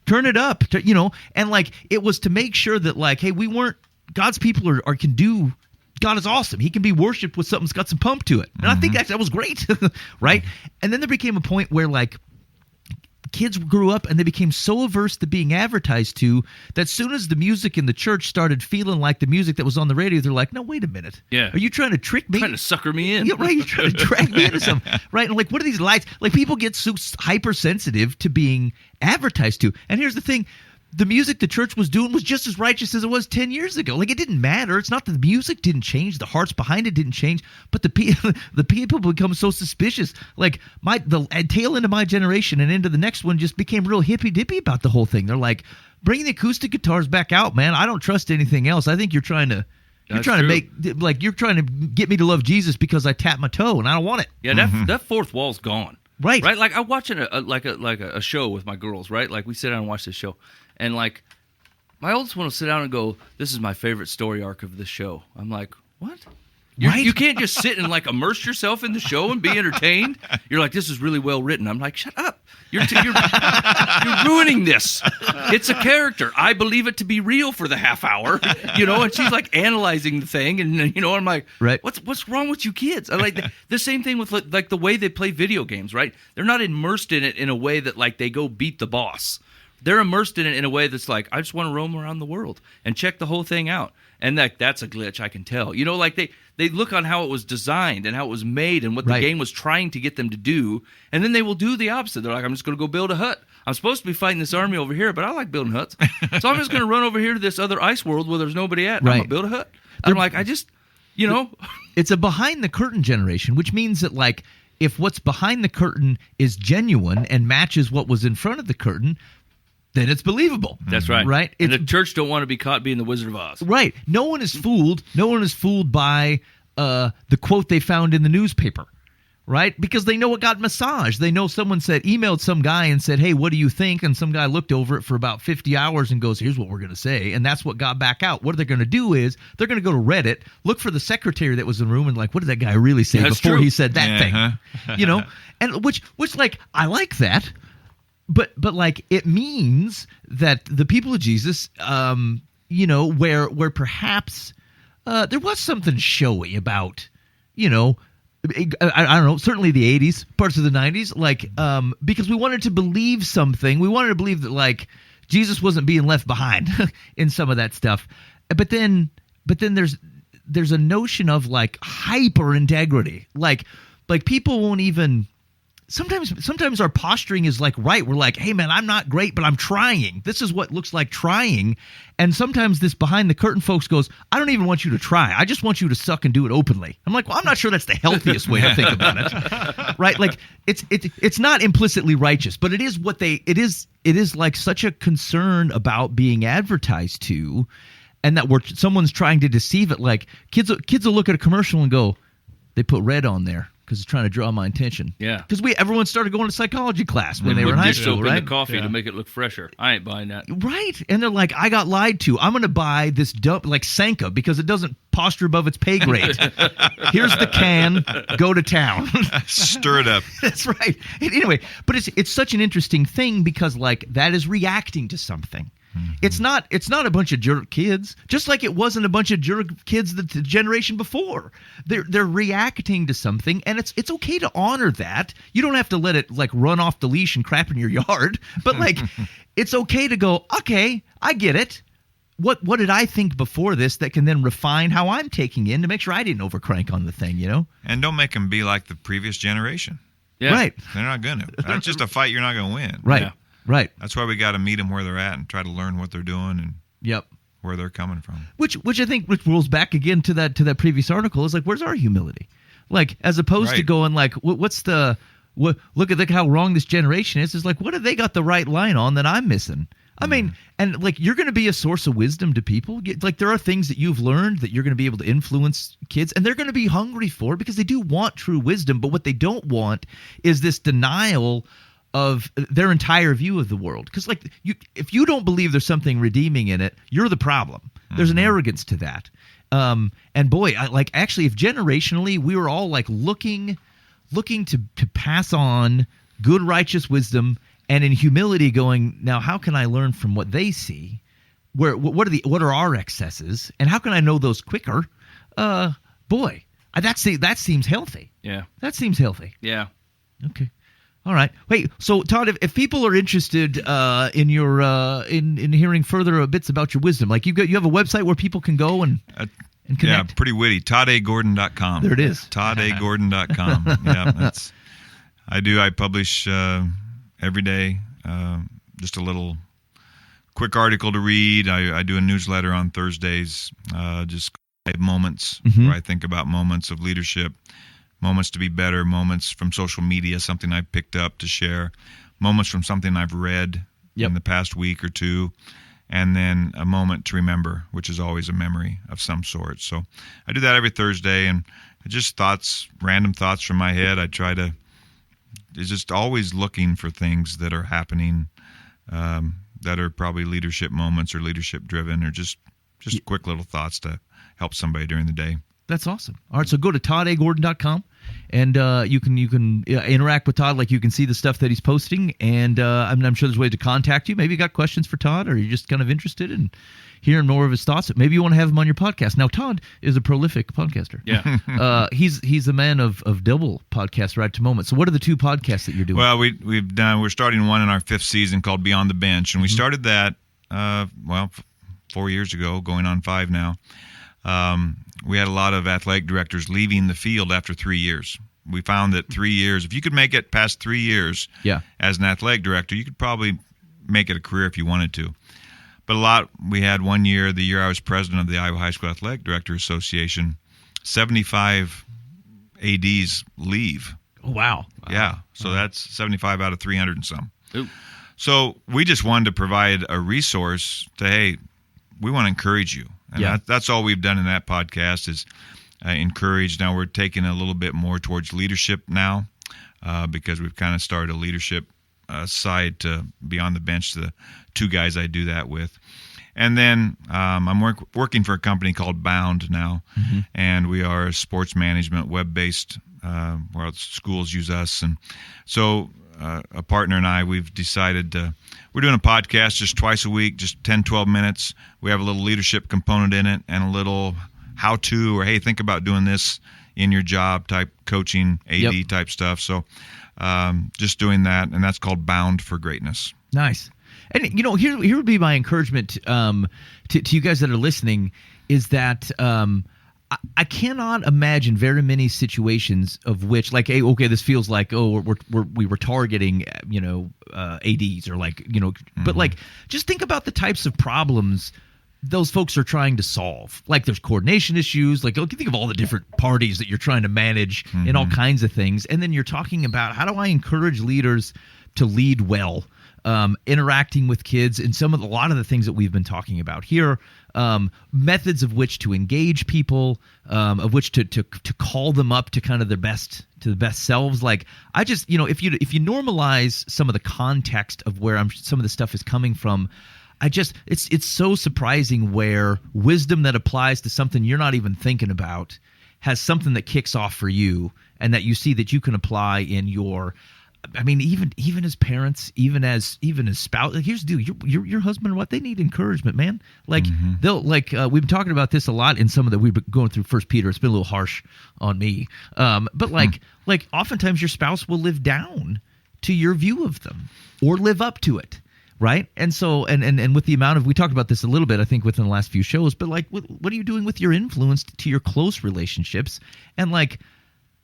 Speaker 2: Turn it up, you know, and like it was to make sure that like, hey, we weren't God's people are can do. God is awesome. He can be worshipped with something that's got some pump to it. And I think that was great, right? And then there became a point where, like, kids grew up and they became so averse to being advertised to that as soon as the music in the church started feeling like the music that was on the radio, they're like, no, wait a minute.
Speaker 3: Yeah.
Speaker 2: Are you trying to trick me?
Speaker 3: Trying to sucker me in.
Speaker 2: Yeah, right. You're trying to drag me into something. Right? And, like, what are these lights? Like, people get so hypersensitive to being advertised to. And here's the thing. The music the church was doing was just as righteous as it was 10 years ago. Like, it didn't matter. It's not that the music didn't change. The hearts behind it didn't change. But the people become so suspicious. Like, the tail end of my generation and into the next one just became real hippy-dippy about the whole thing. They're like, bring the acoustic guitars back out, man. I don't trust anything else. I think you're trying to get me to love Jesus because I tapped my toe, and I don't want it.
Speaker 3: Yeah, that fourth wall's gone. Right. Like, I'm watching a show with my girls, right? Like, we sit down and watch this show. And, like, my oldest one will sit down and go, this is my favorite story arc of this show. I'm like, what? You can't just sit and, like, immerse yourself in the show and be entertained. You're like, this is really well written. I'm like, shut up. You're ruining this. It's a character. I believe it to be real for the half hour, you know, and she's, like, analyzing the thing. And, you know, I'm like,
Speaker 2: right.
Speaker 3: What's wrong with you kids? I like the same thing with, like, the way they play video games, right? They're not immersed in it in a way that, like, they go beat the boss. They're immersed in it in a way that's like, I just want to roam around the world and check the whole thing out. And that's a glitch, I can tell. You know, like they look on how it was designed and how it was made and what the game was trying to get them to do, and then they will do the opposite. They're like, I'm just going to go build a hut. I'm supposed to be fighting this army over here, but I like building huts. So I'm just going to run over here to this other ice world where there's nobody at. And I'm going to build a hut. I'm like, you know.
Speaker 2: It's a behind-the-curtain generation, which means that, like, if what's behind the curtain is genuine and matches what was in front of the curtain, then it's believable.
Speaker 3: That's right.
Speaker 2: Right?
Speaker 3: And the church don't want to be caught being the Wizard of Oz.
Speaker 2: Right. No one is fooled. No one is fooled by the quote they found in the newspaper. Right? Because they know it got massaged. They know someone emailed some guy and said, hey, what do you think? And some guy looked over it for about 50 hours and goes, here's what we're going to say. And that's what got back out. What they're going to do is they're going to go to Reddit, look for the secretary that was in the room and like, what did that guy really say before he said that thing? You know? And which like, I like that. But like it means that the people of Jesus, you know, where perhaps there was something showy about, you know, I don't know, certainly the 80s, parts of the 90s, like because we wanted to believe something. We wanted to believe that like Jesus wasn't being left behind in some of that stuff. But then there's there's a notion of like hyper integrity. Like people won't even. Sometimes our posturing is like, right, we're like, hey man, I'm not great, but I'm trying. This is what looks like trying. And sometimes this behind the curtain folks goes, I don't even want you to try. I just want you to suck and do it openly. I'm like, well, I'm not sure that's the healthiest way to think about it. Right? Like it's not implicitly righteous, but it is like such a concern about being advertised to, and that someone's trying to deceive it. Like kids will look at a commercial and go, they put red on there because it's trying to draw my attention.
Speaker 3: Yeah.
Speaker 2: Because everyone started going to psychology class when they were in high school, right?
Speaker 3: In the coffee to make it look fresher. I ain't buying that.
Speaker 2: Right. And they're like, I got lied to. I'm going to buy this like Sanka because it doesn't posture above its pay grade. Here's the can. Go to town.
Speaker 5: Stir it up.
Speaker 2: That's right. Anyway, but it's such an interesting thing because like that is reacting to something. It's not a bunch of jerk kids, just like it wasn't a bunch of jerk kids the generation before. They're reacting to something, and it's okay to honor that. You don't have to let it like run off the leash and crap in your yard, but like it's okay to go, okay, I get it. What did I think before this that can then refine how I'm taking in to make sure I didn't overcrank on the thing, you know?
Speaker 5: And don't make them be like the previous generation.
Speaker 3: Yeah.
Speaker 2: Right.
Speaker 5: They're not going to. That's just a fight you're not going to win.
Speaker 2: Right.
Speaker 3: Yeah.
Speaker 2: Right.
Speaker 5: That's why we got to meet them where they're at and try to learn what they're doing and
Speaker 2: Yep.
Speaker 5: where they're coming from.
Speaker 2: Which I think rolls back again to that previous article is like, where's our humility? Like, as opposed to
Speaker 5: Right.
Speaker 2: going like, look at how wrong this generation is. It's like, what have they got the right line on that I'm missing? I mean, and like you're going to be a source of wisdom to people. Like there are things that you've learned that you're going to be able to influence kids, and they're going to be hungry for because they do want true wisdom. But what they don't want is this denial of their entire view of the world. Because like if you don't believe there's something redeeming in it, you're the problem. There's an arrogance to that. And boy, actually, if generationally we were all like looking to pass on good, righteous wisdom, and in humility going, now how can I learn from what they see? What are our excesses, and how can I know those quicker? Boy, that seems healthy.
Speaker 3: Yeah.
Speaker 2: That seems healthy.
Speaker 3: Yeah.
Speaker 2: Okay. All right. Wait. So, Todd, if people are interested in your in hearing further bits about your wisdom, like you have a website where people can go and connect.
Speaker 5: Yeah, pretty witty. ToddAGordon.com.
Speaker 2: There it is.
Speaker 5: ToddAGordon.com. Yeah, I publish every day. Just a little quick article to read. I do a newsletter on Thursdays. Just 5 moments where I think about moments of leadership. Moments to be better, moments from social media, something I've picked up to share, moments from something I've read in the past week or two, and then a moment to remember, which is always a memory of some sort. So I do that every Thursday, and just random thoughts from my head. It's just always looking for things that are happening that are probably leadership moments or leadership driven or just quick little thoughts to help somebody during the day.
Speaker 2: That's awesome. All right, so go to toddagordon.com, and you can interact with Todd. Like you can see the stuff that he's posting, and I'm sure there's ways to contact you. Maybe you got questions for Todd, or you're just kind of interested in hearing more of his thoughts. Maybe you want to have him on your podcast. Now, Todd is a prolific podcaster.
Speaker 3: Yeah.
Speaker 2: He's a man of double podcasts right at the moment. So what are the 2 podcasts that you're doing?
Speaker 5: Well, we're starting one in our 5th season called Beyond the Bench, and we started that 4 years ago, going on 5 now. We had a lot of athletic directors leaving the field after 3 years. We found that 3 years, if you could make it past 3 years as an athletic director, you could probably make it a career if you wanted to. But we had one year, the year I was president of the Iowa High School Athletic Director Association, 75 ADs leave.
Speaker 2: Oh, wow.
Speaker 5: Yeah, so that's 75 out of 300 and some.
Speaker 3: Ooh.
Speaker 5: So we just wanted to provide a resource to, hey, we want to encourage you. And that's all we've done in that podcast is encourage. Now we're taking a little bit more towards leadership now because we've kind of started a leadership side to Beyond the Bench, the 2 guys I do that with. And then I'm working for a company called Bound now, and we are a sports management, web-based, where schools use us. And so a partner and I, we've decided we're doing a podcast just twice a week, just 10, 12 minutes. We have a little leadership component in it and a little how-to or, hey, think about doing this in your job type coaching, AD type stuff. So just doing that, and that's called Bound for Greatness.
Speaker 2: Nice. And, here would be my encouragement to you guys that are listening is that I cannot imagine very many situations of which, like, hey, okay, this feels like, oh, we were targeting, ADs or like, but like, just think about the types of problems those folks are trying to solve. Like, there's coordination issues. Like, think of all the different parties that you're trying to manage and all kinds of things. And then you're talking about, how do I encourage leaders to lead well? Interacting with kids, and a lot of the things that we've been talking about here, methods of which to engage people, of which to call them up to kind of the best selves. Like, I just, if you normalize some of the context of where some of the stuff is coming from, it's so surprising where wisdom that applies to something you're not even thinking about has something that kicks off for you, and that you see that you can apply in your. I mean, even as parents, even as spouse. Like, here's the deal: your husband and what they need encouragement, man. Like, they'll we've been talking about this a lot in some of the we've been going through First Peter. It's been a little harsh on me, but like oftentimes your spouse will live down to your view of them or live up to it, right? And so and with the amount of, we talked about this a little bit, I think, within the last few shows. But like, what are you doing with your influence to your close relationships? And like,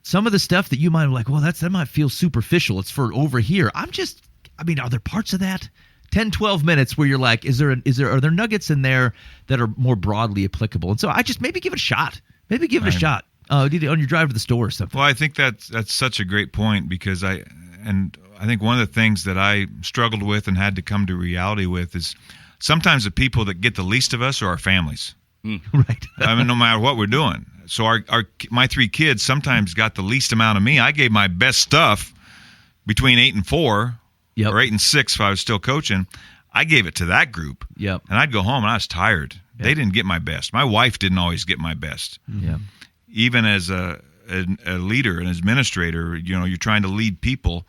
Speaker 2: some of the stuff that you might be like, well, that might feel superficial. It's for over here. Are there parts of that 10, 12 minutes where you're like, are there nuggets in there that are more broadly applicable? And so I just maybe give it a shot. Maybe give it a shot on your drive to the store or something.
Speaker 5: Well, I think that's such a great point, because I think one of the things that I struggled with and had to come to reality with is sometimes the people that get the least of us are our families.
Speaker 2: Right.
Speaker 5: I mean, no matter what we're doing. So my 3 kids sometimes got the least amount of me. I gave my best stuff between 8 and 4, or 8 and 6 if I was still coaching. I gave it to that group.
Speaker 2: Yep.
Speaker 5: And I'd go home and I was tired. Yep. They didn't get my best. My wife didn't always get my best.
Speaker 2: Yeah.
Speaker 5: Even as a leader, an administrator, you're trying to lead people.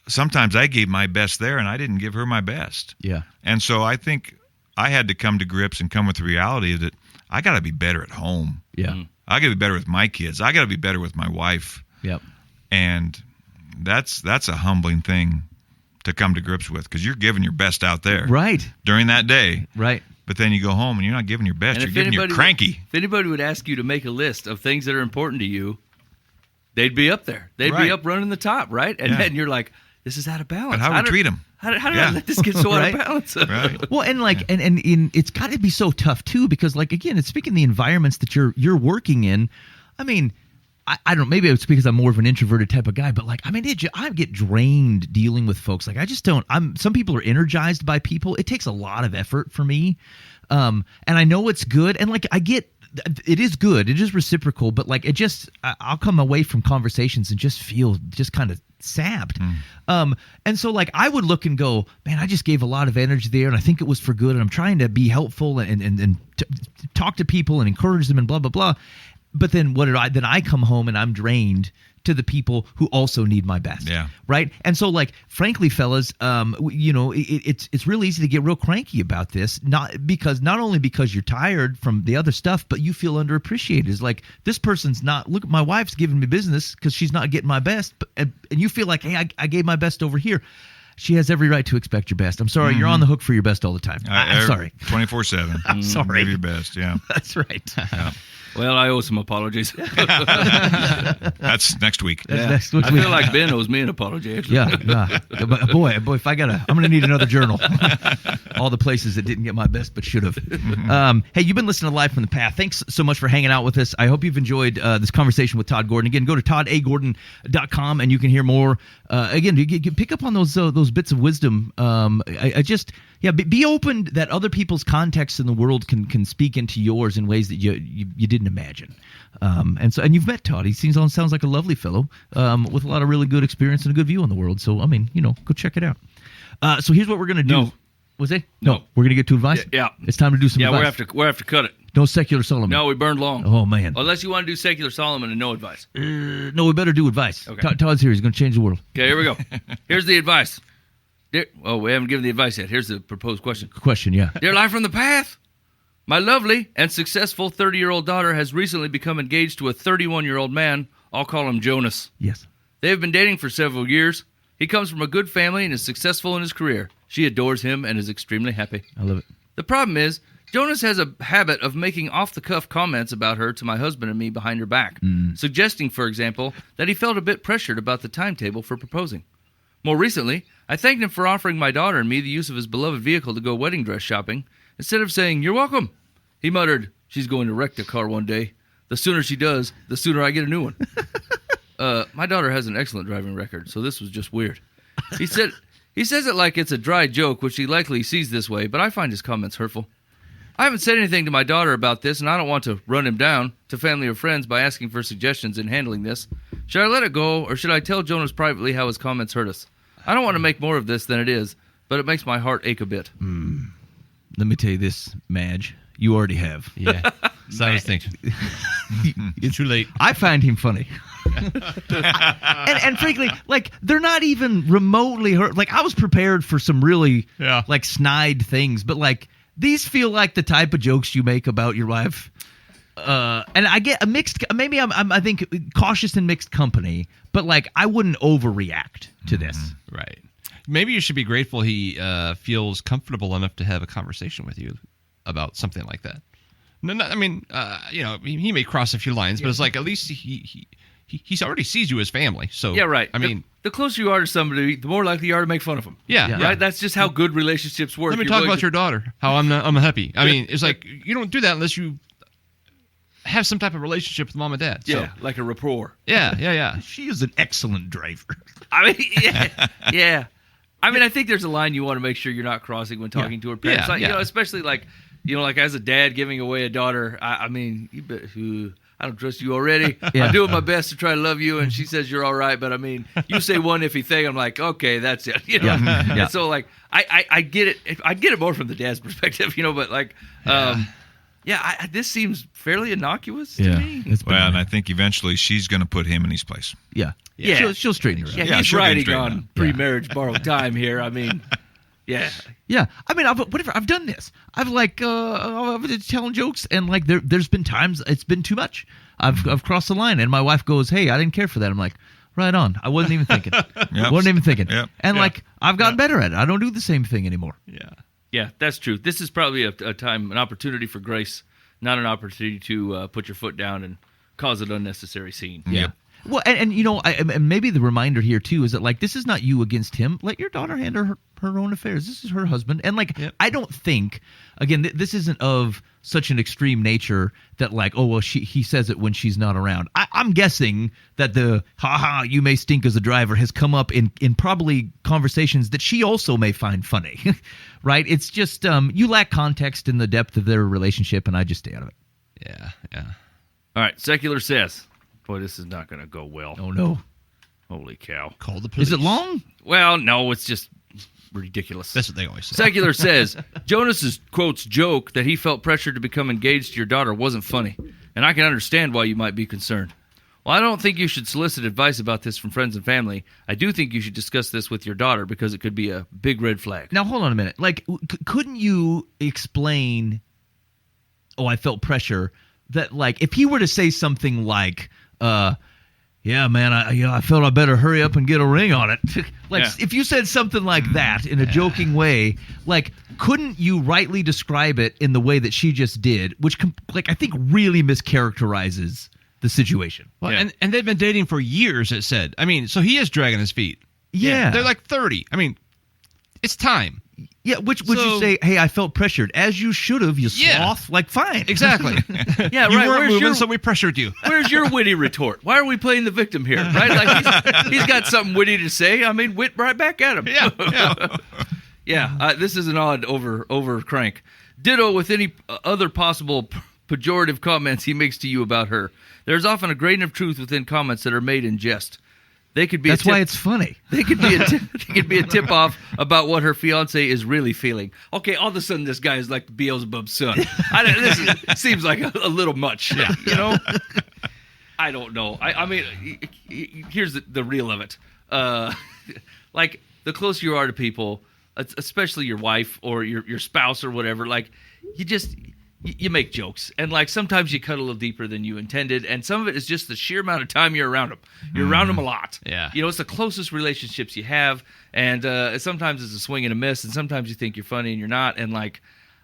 Speaker 5: Sometimes I gave my best there and I didn't give her my best.
Speaker 2: Yeah.
Speaker 5: And so I think I had to come to grips and come with the reality that I got to be better at home.
Speaker 2: Yeah.
Speaker 5: I got to be better with my kids. I got to be better with my wife.
Speaker 2: Yep.
Speaker 5: And that's a humbling thing to come to grips with, because you're giving your best out there.
Speaker 2: Right.
Speaker 5: During that day.
Speaker 2: Right.
Speaker 5: But then you go home and you're not giving your best.
Speaker 3: And
Speaker 5: you're giving your cranky.
Speaker 3: If anybody would ask you to make a list of things that are important to you, they'd be up there. They'd be up running the top, right? And then you're like, this is out of balance.
Speaker 5: But how do we treat them?
Speaker 3: How did I let this get so out of balance?
Speaker 5: Right.
Speaker 2: Well, and like, and it's got to be so tough too, because like, again, it's speaking of the environments that you're working in. I mean, I don't. Maybe it's because I'm more of an introverted type of guy, but like, I mean, I get drained dealing with folks. Like, I just don't. Some people are energized by people. It takes a lot of effort for me, and I know it's good, and like, I get. It is good. It is reciprocal, but like, I'll come away from conversations and just feel just kind of sapped. And so like, I would look and go, man, I just gave a lot of energy there, and I think it was for good, and I'm trying to be helpful and talk to people and encourage them and blah blah blah. But then then I come home and I'm drained to the people who also need my best.
Speaker 5: Yeah.
Speaker 2: Right. And so like, frankly, fellas, it's really easy to get real cranky about this. Not only because you're tired from the other stuff, but you feel underappreciated. It's like, this person's not, look, my wife's giving me business because she's not getting my best. And you feel like, hey, I gave my best over here. She has every right to expect your best. I'm sorry. You're on the hook for your best all the time. I'm sorry.
Speaker 5: 24/7.
Speaker 2: I'm sorry.
Speaker 5: Give your best. Yeah.
Speaker 2: That's right.
Speaker 5: Yeah.
Speaker 3: Well, I owe some apologies.
Speaker 5: That's next week.
Speaker 2: Next week.
Speaker 3: I feel like Ben owes me an apology. Actually.
Speaker 2: Yeah. Boy, if I'm gonna need another journal. All the places that didn't get my best but should have. Hey, you've been listening to Live from the Path. Thanks so much for hanging out with us. I hope you've enjoyed this conversation with Todd Gordon. Again, go to toddagordon.com and you can hear more. Again, you pick up on those bits of wisdom. Be open that other people's contexts in the world can speak into yours in ways that you didn't imagine. And you've met Todd. He sounds like a lovely fellow with a lot of really good experience and a good view on the world. So, I mean, go check it out. So here's what we're going to do.
Speaker 3: No.
Speaker 2: Was it?
Speaker 3: No.
Speaker 2: We're going to get to advice?
Speaker 3: Yeah.
Speaker 2: It's time to do some advice.
Speaker 3: Yeah, we have to cut it.
Speaker 2: No secular Solomon.
Speaker 3: No, we burned long.
Speaker 2: Oh, man.
Speaker 3: Unless you want to do secular Solomon and no advice.
Speaker 2: No, we better do advice.
Speaker 3: Okay.
Speaker 2: Todd's here. He's going to change the world.
Speaker 3: Okay, here we go. Here's the advice. We haven't given the advice yet. Here's the proposed question.
Speaker 2: Yeah.
Speaker 3: Dear Live from the Path, my lovely and successful 30-year-old daughter has recently become engaged to a 31-year-old man. I'll call him Jonas.
Speaker 2: Yes.
Speaker 3: They have been dating for several years. He comes from a good family and is successful in his career. She adores him and is extremely happy.
Speaker 2: I love it.
Speaker 3: The problem is, Jonas has a habit of making off-the-cuff comments about her to my husband and me behind her back, suggesting, for example, that he felt a bit pressured about the timetable for proposing. More recently, I thanked him for offering my daughter and me the use of his beloved vehicle to go wedding dress shopping. Instead of saying, "You're welcome," he muttered, "She's going to wreck the car one day. The sooner she does, the sooner I get a new one." My daughter has an excellent driving record, so this was just weird. He says it like it's a dry joke, which he likely sees this way, but I find his comments hurtful. I haven't said anything to my daughter about this, and I don't want to run him down to family or friends by asking for suggestions in handling this. Should I let it go, or should I tell Jonas privately how his comments hurt us? I don't want to make more of this than it is, but it makes my heart ache a bit.
Speaker 2: Let me tell you this, Madge. You already have.
Speaker 4: Yeah. So I was thinking.
Speaker 2: It's too late. I find him funny. and frankly, like, they're not even remotely hurt. Like, I was prepared for some really, like, snide things, but, like, these feel like the type of jokes you make about your wife. And I get a mixed, maybe I think cautious and mixed company, but, like, I wouldn't overreact to this.
Speaker 4: Right. Maybe you should be grateful he feels comfortable enough to have a conversation with you about something like that. No, I mean, he may cross a few lines, but it's like, at least he already sees you as family. So
Speaker 3: yeah, right.
Speaker 4: I mean,
Speaker 3: the closer you are to somebody, the more likely you are to make fun of them.
Speaker 4: Yeah.
Speaker 3: Right. That's just how good relationships work.
Speaker 4: Let me talk about your daughter. How I'm happy. I mean, it's like, you don't do that unless you have some type of relationship with mom and dad.
Speaker 3: Yeah,
Speaker 4: so.
Speaker 3: like a rapport.
Speaker 4: Yeah.
Speaker 2: She is an excellent driver.
Speaker 3: I mean, yeah. I mean, I think there's a line you want to make sure you're not crossing when talking to her parents.
Speaker 4: Yeah,
Speaker 3: like, especially like as a dad giving away a daughter. I mean, you bet who. I don't trust you already. I'm doing my best to try to love you, and she says you're all right. But I mean, you say one iffy thing, I'm like, okay, that's it. And so like, I get it. I get it more from the dad's perspective, but like, this seems fairly innocuous to me.
Speaker 5: And I think eventually she's going to put him in his place.
Speaker 3: Yeah.
Speaker 2: She'll straighten her out.
Speaker 3: Yeah, he's riding on pre-marriage borrowed time here. I mean, yeah.
Speaker 2: I mean, I've done this. I've I've telling jokes, and like there's been times it's been too much. I've crossed the line, and my wife goes, "Hey, I didn't care for that." I'm like, "Right on. I wasn't even thinking. Wasn't even thinking."
Speaker 5: Yep.
Speaker 2: And like I've gotten better at it. I don't do the same thing anymore.
Speaker 3: Yeah, that's true. This is probably an opportunity for grace, not an opportunity to put your foot down and cause an unnecessary scene.
Speaker 2: Yeah. Well, and maybe the reminder here too is that like this is not you against him. Let your daughter handle her own affairs. This is her husband, and like I don't think again this isn't of such an extreme nature that like he says it when she's not around. I'm guessing that the you may stink as a driver has come up in probably conversations that she also may find funny, right? It's just you lack context in the depth of their relationship, and I just stay out of it.
Speaker 4: Yeah.
Speaker 3: All right, Secular says. Boy, this is not going to go well.
Speaker 2: Oh, no.
Speaker 3: Holy cow.
Speaker 4: Call the police.
Speaker 2: Is it long?
Speaker 3: Well, no, it's just ridiculous.
Speaker 4: That's what they always say.
Speaker 3: Secular says, Jonas's, quotes, joke that he felt pressured to become engaged to your daughter wasn't funny, and I can understand why you might be concerned. While I don't think you should solicit advice about this from friends and family, I do think you should discuss this with your daughter because it could be a big red flag.
Speaker 2: Now, hold on a minute. Like, couldn't you explain, I felt pressure, that, like, if he were to say something like, yeah, man, I felt I better hurry up and get a ring on it. If you said something like that in a joking way, like, couldn't you rightly describe it in the way that she just did, which, I think really mischaracterizes the situation?
Speaker 4: Well, and they've been dating for years, it said. I mean, so he is dragging his feet.
Speaker 2: Yeah.
Speaker 4: They're like 30. I mean, it's time.
Speaker 2: Yeah, would you say, hey, I felt pressured, as you should have, you sloth? Like, fine.
Speaker 4: Exactly.
Speaker 3: Yeah,
Speaker 4: you
Speaker 3: right.
Speaker 4: weren't moving, so we pressured you.
Speaker 3: Where's your witty retort? Why are we playing the victim here? Right? Like, he's got something witty to say. I mean, wit right back at him. Yeah. This is an odd over crank. Ditto with any other possible pejorative comments he makes to you about her. There's often a grain of truth within comments that are made in jest. They could be.
Speaker 2: That's why it's funny.
Speaker 3: They could be a tip off about what her fiance is really feeling. Okay, all of a sudden this guy is like Beelzebub's son. This seems like a little much. Yeah. I don't know. I mean, here's the real of it. Like, the closer you are to people, especially your wife or your spouse or whatever, like, you make jokes, and like sometimes you cut a little deeper than you intended, and some of it is just the sheer amount of time you're around them. You're around them a lot.
Speaker 4: Yeah.
Speaker 3: It's the closest relationships you have, and sometimes it's a swing and a miss, and sometimes you think you're funny and you're not, and like,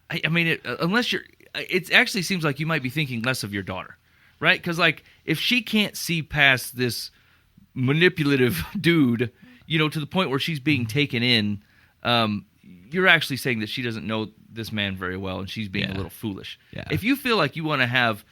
Speaker 3: I mean, unless you're, it actually seems like you might be thinking less of your daughter, right? Because like if she can't see past this manipulative dude, to the point where she's being taken in, you're actually saying that she doesn't know this man very well and she's being a little foolish.
Speaker 2: Yeah.
Speaker 3: If you feel like you want to have,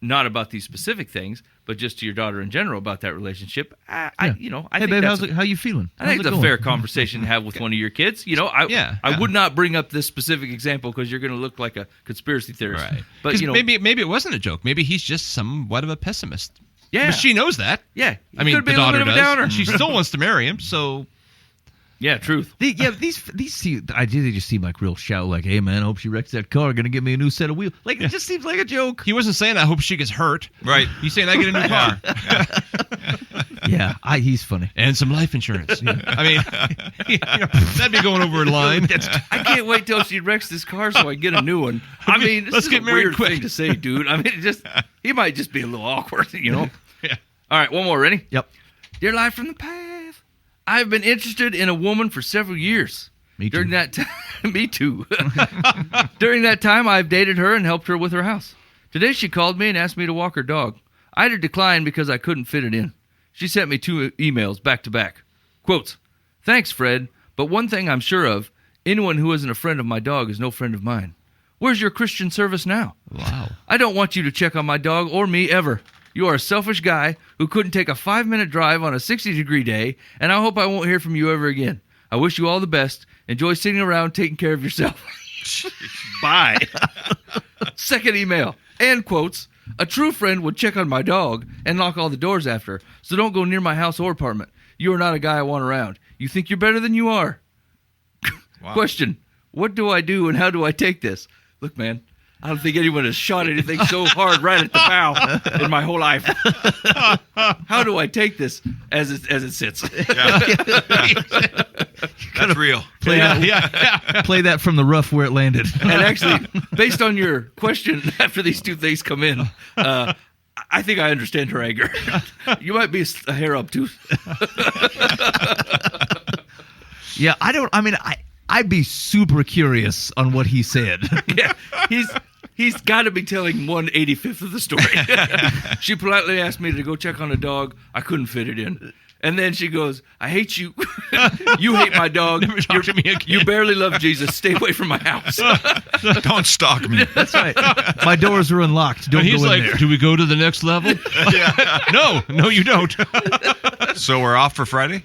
Speaker 3: not about these specific things, but just to your daughter in general about that relationship, I
Speaker 2: Hey,
Speaker 3: think
Speaker 2: babe,
Speaker 3: that's
Speaker 2: how you feeling?
Speaker 3: I think it's a fair conversation to have with one of your kids. I would not bring up this specific example because you're going to look like a conspiracy theorist.
Speaker 4: Right.
Speaker 3: But
Speaker 4: maybe it wasn't a joke. Maybe he's just somewhat of a pessimist.
Speaker 3: Yeah.
Speaker 4: But she knows that.
Speaker 3: Yeah.
Speaker 4: I mean,
Speaker 3: could be
Speaker 4: the
Speaker 3: a little
Speaker 4: daughter
Speaker 3: bit of a
Speaker 4: does.
Speaker 3: downer.
Speaker 4: She still wants to marry him, so...
Speaker 3: Yeah, truth.
Speaker 2: These they just seem like real shout. Like, hey man, I hope she wrecks that car. Gonna get me a new set of wheels. Like, it just seems like a joke.
Speaker 4: He wasn't saying I hope she gets hurt.
Speaker 5: Right.
Speaker 4: He's saying I get a new car.
Speaker 2: Yeah, he's funny.
Speaker 4: And some life insurance. Yeah. I mean, that'd be going over in line.
Speaker 3: I can't wait till she wrecks this car so I get a new one. I mean, this
Speaker 4: Let's
Speaker 3: is
Speaker 4: get
Speaker 3: a
Speaker 4: married
Speaker 3: weird
Speaker 4: quick.
Speaker 3: thing to say, dude. I mean, he might just be a little awkward,
Speaker 4: Yeah.
Speaker 3: All right, one more. Ready?
Speaker 2: Yep.
Speaker 3: Dear Life from the Path, I've been interested in a woman for several years.
Speaker 2: Me too.
Speaker 3: During that time, me too. During that time, I've dated her and helped her with her house. Today, she called me and asked me to walk her dog. I had to decline because I couldn't fit it in. She sent me 2 emails back to back. Quotes, thanks, Fred, but one thing I'm sure of, anyone who isn't a friend of my dog is no friend of mine. Where's your Christian service now?
Speaker 2: Wow.
Speaker 3: I don't want you to check on my dog or me ever. You are a selfish guy who couldn't take a 5-minute drive on a 60-degree day, and I hope I won't hear from you ever again. I wish you all the best. Enjoy sitting around taking care of yourself. Bye. Second email. And quotes, a true friend would check on my dog and lock all the doors after her, so don't go near my house or apartment. You are not a guy I want around. You think you're better than you are.
Speaker 5: Wow.
Speaker 3: Question, what do I do and how do I take this? Look, man, I don't think anyone has shot anything so hard right at the bow in my whole life. How do I take this as it sits?
Speaker 5: That's real.
Speaker 2: Play that from the rough where it landed.
Speaker 3: And actually, based on your question, after these 2 things come in, I think I understand her anger. You might be a hair up too.
Speaker 2: Yeah, I'd be super curious on what he said.
Speaker 3: Yeah, he's got to be telling 1/85 of the story. She politely asked me to go check on a dog. I couldn't fit it in. And then she goes, I hate you. You hate my dog.
Speaker 4: Never talk to me again.
Speaker 3: You barely love Jesus. Stay away from my house.
Speaker 5: Don't stalk me.
Speaker 2: That's right. My doors are unlocked. Don't
Speaker 4: And he's
Speaker 2: go in
Speaker 4: like,
Speaker 2: there.
Speaker 4: do we go to the next level? No, you don't.
Speaker 5: So we're off for Friday?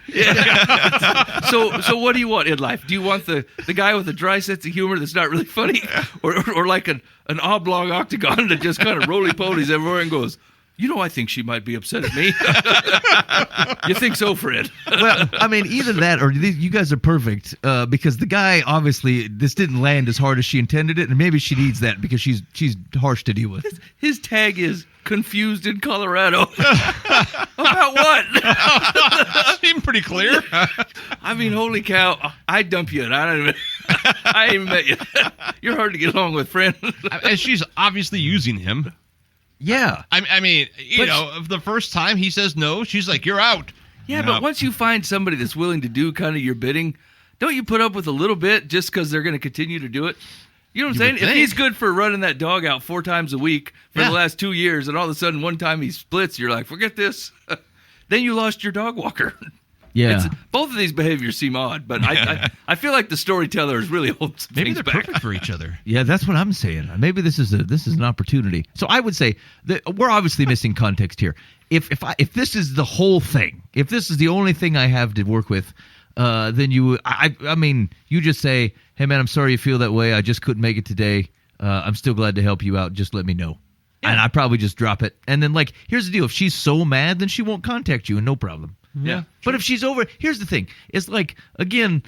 Speaker 3: So what do you want in life? Do you want the guy with a dry sense of humor that's not really funny? Or like an oblong octagon that just kind of roly-polies everywhere and goes, I think she might be upset at me. You think so, Fred?
Speaker 2: Well, I mean, either that or you guys are perfect because the guy, obviously, this didn't land as hard as she intended it, and maybe she needs that because she's harsh to deal with.
Speaker 3: His tag is confused in Colorado. About what?
Speaker 4: Seemed pretty clear.
Speaker 3: I mean, holy cow. I'd dump you, and I ain't even met you. You're hard to get along with, friend.
Speaker 4: And she's obviously using him.
Speaker 2: Yeah.
Speaker 4: I mean, the first time he says no, she's like, you're out.
Speaker 3: Yeah, but once you find somebody that's willing to do kind of your bidding, don't you put up with a little bit just because they're going to continue to do it? You know what I'm saying? If he's good for running that dog out 4 times a week for the last 2 years, and all of a sudden one time he splits, you're like, forget this. Then you lost your dog walker.
Speaker 2: Yeah.
Speaker 3: Both of these behaviors seem odd, but I feel like the storyteller is really holding some
Speaker 4: Maybe
Speaker 3: things
Speaker 4: they're
Speaker 3: back.
Speaker 4: perfect for each other.
Speaker 2: Yeah, that's what I'm saying. Maybe this is an opportunity. So I would say that we're obviously missing context here. If this is the whole thing, if this is the only thing I have to work with, then you just say, hey man, I'm sorry you feel that way. I just couldn't make it today. I'm still glad to help you out. Just let me know. Yeah. And I probably just drop it. And then here's the deal. If she's so mad, then she won't contact you and no problem.
Speaker 3: Yeah.
Speaker 2: But if she's over, here's the thing. It's again,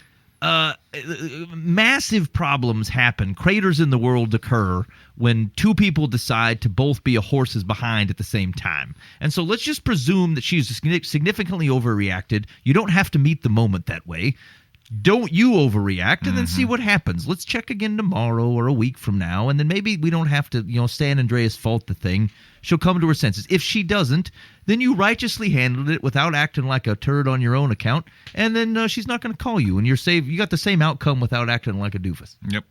Speaker 2: massive problems happen. Craters in the world occur when 2 people decide to both be a horse's behind at the same time. And so let's just presume that she's significantly overreacted. You don't have to meet the moment that way. Don't you overreact and then see what happens. Let's check again tomorrow or a week from now, and then maybe we don't have to, San Andreas fault the thing. She'll come to her senses. If she doesn't, then you righteously handled it without acting like a turd on your own account, and then she's not going to call you, and you're saved. You got the same outcome without acting like a doofus.
Speaker 5: Yep.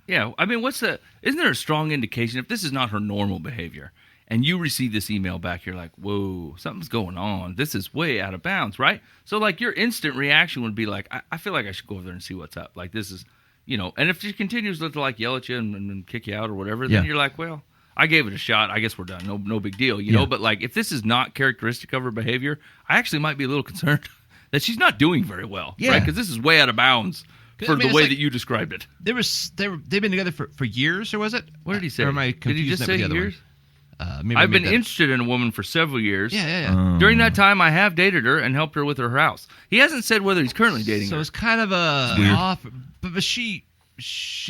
Speaker 3: Yeah, I mean, isn't there a strong indication if this is not her normal behavior and you receive this email back, you're like, whoa, something's going on. This is way out of bounds, right? So, like, your instant reaction would be like, I feel like I should go over there and see what's up. Like, this is, and if she continues to, like, yell at you and kick you out or whatever, then you're like, well, I gave it a shot. I guess we're done. No big deal, you know? But, like, if this is not characteristic of her behavior, I actually might be a little concerned that she's not doing very well, right? Because this is way out of bounds. For the way that you described it.
Speaker 4: They've been together for years, or was it?
Speaker 3: What did he say?
Speaker 4: Or am I
Speaker 3: Did he just say years?
Speaker 4: I've
Speaker 3: been interested in a woman for several years.
Speaker 4: Yeah.
Speaker 3: During that time, I have dated her and helped her with her house. He hasn't said whether he's currently dating her.
Speaker 4: So it's kind of off. But she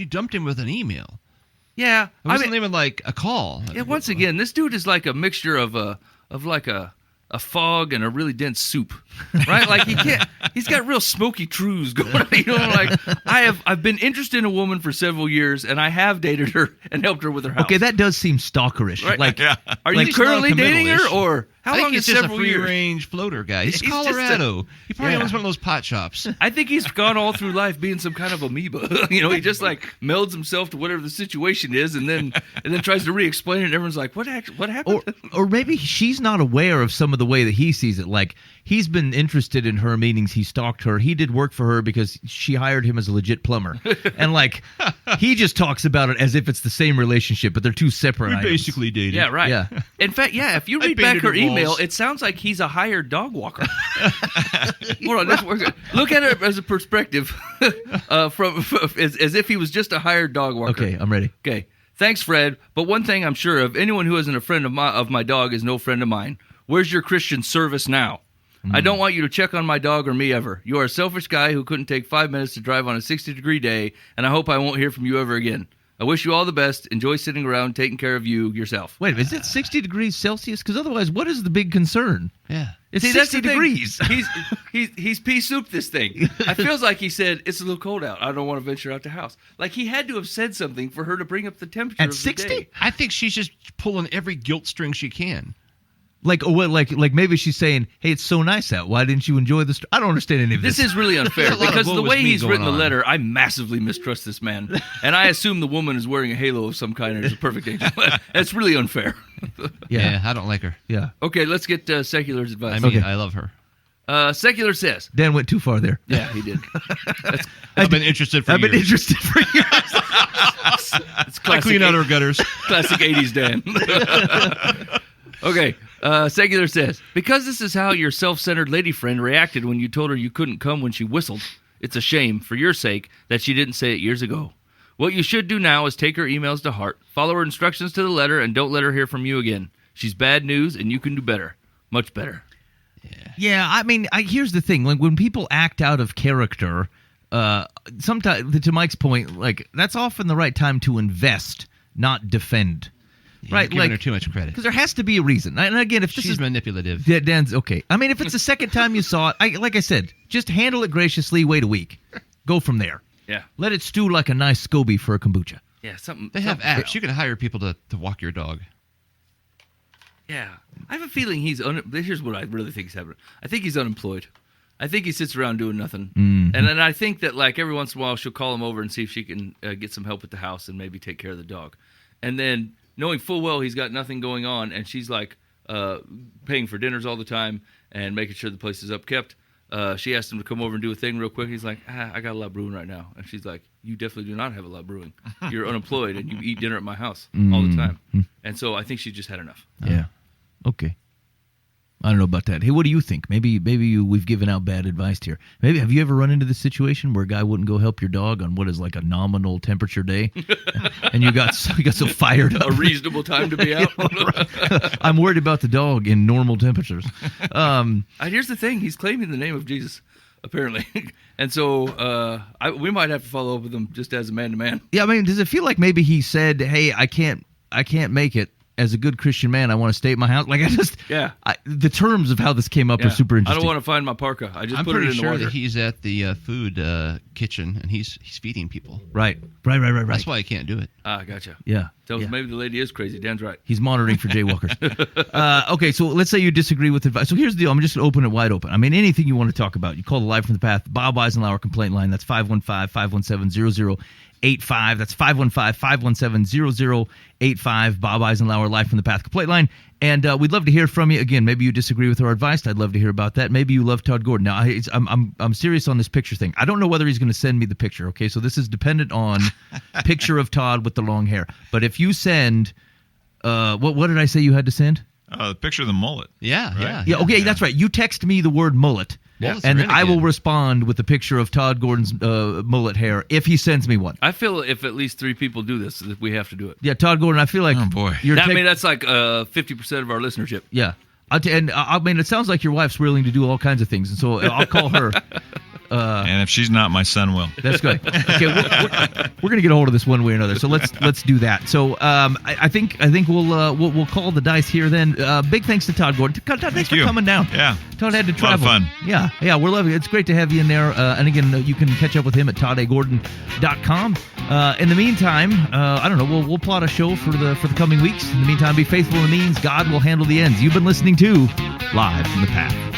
Speaker 4: dumped him with an email.
Speaker 3: Yeah.
Speaker 4: It wasn't even like a call.
Speaker 3: Yeah, once again, this dude is like a mixture of like a fog and a really dense soup, right? Like he's got real smoky trues going on, like I've been interested in a woman for several years and I have dated her and helped her with her house.
Speaker 2: Okay, that does seem stalkerish.
Speaker 3: Right?
Speaker 2: Like,
Speaker 3: are you currently dating her or how long is
Speaker 4: several years? I think he's just a
Speaker 3: free
Speaker 4: range floater guy. He's Colorado. He probably owns one of those pot shops.
Speaker 3: I think he's gone all through life being some kind of amoeba. He just like melds himself to whatever the situation is and then tries to re-explain it and everyone's like, what happened?
Speaker 2: Or maybe she's not aware of some of the way that he sees it. Like, he's been interested in her, meaning he stalked her. He did work for her because she hired him as a legit plumber. And, like, he just talks about it as if it's the same relationship, but they're two separate items.
Speaker 4: Basically dated.
Speaker 3: Yeah, right.
Speaker 2: Yeah.
Speaker 3: In fact, if you read back her email, it sounds like he's a hired dog walker. Hold on, look at it as a perspective as if he was just a hired dog walker.
Speaker 2: Okay, I'm ready.
Speaker 3: Okay. Thanks, Fred. But one thing I'm sure of, anyone who isn't a friend of my dog is no friend of mine. Where's your Christian service now? I don't want you to check on my dog or me ever. You are a selfish guy who couldn't take 5 minutes to drive on a 60-degree day, and I hope I won't hear from you ever again. I wish you all the best. Enjoy sitting around taking care of you yourself.
Speaker 2: Wait, is it 60 degrees Celsius? Because otherwise, what is the big concern?
Speaker 4: Yeah.
Speaker 2: It's 60 degrees.
Speaker 3: He's pea-souped this thing. It feels like he said, it's a little cold out. I don't want to venture out the house. Like, he had to have said something for her to bring up the temperature
Speaker 2: At
Speaker 3: of
Speaker 2: 60?
Speaker 3: the day.
Speaker 4: I think she's just pulling every guilt string she can.
Speaker 2: Like maybe she's saying, hey, it's so nice out. Why didn't you enjoy the I don't understand any of this.
Speaker 3: This is really unfair because the way he's written the
Speaker 4: on.
Speaker 3: letter, I massively mistrust this man. And I assume the woman is wearing a halo of some kind and is a perfect angel. It's really unfair.
Speaker 4: Yeah, I don't like her.
Speaker 2: Yeah.
Speaker 3: Okay, let's get Secular's advice.
Speaker 4: I mean, I love her.
Speaker 3: Secular says.
Speaker 2: Dan went too far there.
Speaker 3: Yeah, he did.
Speaker 4: I've been interested for years.
Speaker 2: I've been interested for years.
Speaker 3: It's
Speaker 4: I clean out her gutters.
Speaker 3: Classic 80s Dan. Okay. Secular says, because this is how your self-centered lady friend reacted when you told her you couldn't come when she whistled, it's a shame, for your sake, that she didn't say it years ago. What you should do now is take her emails to heart, follow her instructions to the letter, and don't let her hear from you again. She's bad news, and you can do better. Much better.
Speaker 2: Yeah, I mean, here's the thing. Like, when people act out of character, sometimes, to Mike's point, like, that's often the right time to invest, not defend.
Speaker 4: You're
Speaker 2: right,
Speaker 4: giving her too much credit.
Speaker 2: Because there has to be a reason. And again, if this
Speaker 4: she's
Speaker 2: is
Speaker 4: manipulative.
Speaker 2: Yeah, Dan's okay. I mean, if it's the second time you saw it, like I said, just handle it graciously. Wait a week, go from there.
Speaker 3: Yeah.
Speaker 2: Let it stew like a nice SCOBY for a kombucha.
Speaker 3: Yeah, something.
Speaker 4: They have
Speaker 3: something
Speaker 4: apps. You can hire people to walk your dog.
Speaker 3: Yeah. I have a feeling here's what I really think is happening. I think he's unemployed. I think he sits around doing nothing.
Speaker 2: Mm-hmm.
Speaker 3: And then I think that, like, every once in a while she'll call him over and see if she can get some help at the house and maybe take care of the dog. And then, knowing full well he's got nothing going on, and she's like paying for dinners all the time and making sure the place is upkept. She asked him to come over and do a thing real quick. He's like, I got a lot brewing right now. And she's like, you definitely do not have a lot brewing. You're unemployed and you eat dinner at my house all the time. And so I think she just had enough.
Speaker 2: Yeah. Okay. I don't know about that. Hey, what do you think? Maybe we've given out bad advice here. Maybe have you ever run into this situation where a guy wouldn't go help your dog on what is like a nominal temperature day, and you got so fired up?
Speaker 3: A reasonable time to be out.
Speaker 2: I'm worried about the dog in normal temperatures.
Speaker 3: Here's the thing: he's claiming the name of Jesus, apparently, and so we might have to follow up with him just as a man to man.
Speaker 2: Yeah, I mean, does it feel like maybe he said, "Hey, I can't make it." As a good Christian man, I want to stay at my house. Like, the terms of how this came up are super interesting.
Speaker 3: I don't want to find my parka. I just put it in the water.
Speaker 4: I'm pretty sure that he's at the food kitchen and he's feeding people.
Speaker 2: Right.
Speaker 4: That's why I can't do it.
Speaker 3: Gotcha.
Speaker 2: Yeah.
Speaker 3: So maybe the lady is crazy. Dan's right.
Speaker 2: He's monitoring for jaywalkers. Okay, so let's say you disagree with advice. So here's the deal. I'm just going to open it wide open. I mean, anything you want to talk about. You call the Live from the Path, Bob Eisenhower complaint line. That's 515-517-0088. 0085. That's 515-517-0085. Bob Eisenhower, Life from the Path complaint line. And we'd love to hear from you. Again, maybe you disagree with our advice. I'd love to hear about that. Maybe you love Todd Gordon. Now, I'm serious on this picture thing. I don't know whether he's going to send me the picture, okay? So this is dependent on picture of Todd with the long hair. But if you send, what did I say you had to send?
Speaker 5: The picture of the mullet.
Speaker 4: Yeah.
Speaker 2: Okay, that's right. You text me the word mullet.
Speaker 4: Yeah.
Speaker 2: And then I will respond with a picture of Todd Gordon's mullet hair if he sends me one.
Speaker 3: I feel if at least 3 people do this, that we have to do it.
Speaker 2: Yeah, Todd Gordon, I feel like...
Speaker 5: Oh, boy.
Speaker 3: That's like 50% of our listenership.
Speaker 2: Yeah. I mean, it sounds like your wife's willing to do all kinds of things, and so I'll call her.
Speaker 5: And if she's not, my son will.
Speaker 2: That's good. Okay, we're gonna get a hold of this one way or another. So let's do that. So I think we'll call the dice here then. Big thanks to Todd Gordon. Todd, thanks for coming down.
Speaker 5: Yeah,
Speaker 2: Todd had to travel.
Speaker 5: A lot of fun.
Speaker 2: Yeah, we're loving it. It's great to have you in there. And again, you can catch up with him at toddagordon.com. In the meantime, I don't know. We'll plot a show for the coming weeks. In the meantime, be faithful in the means. God will handle the ends. You've been listening to Live from the Path.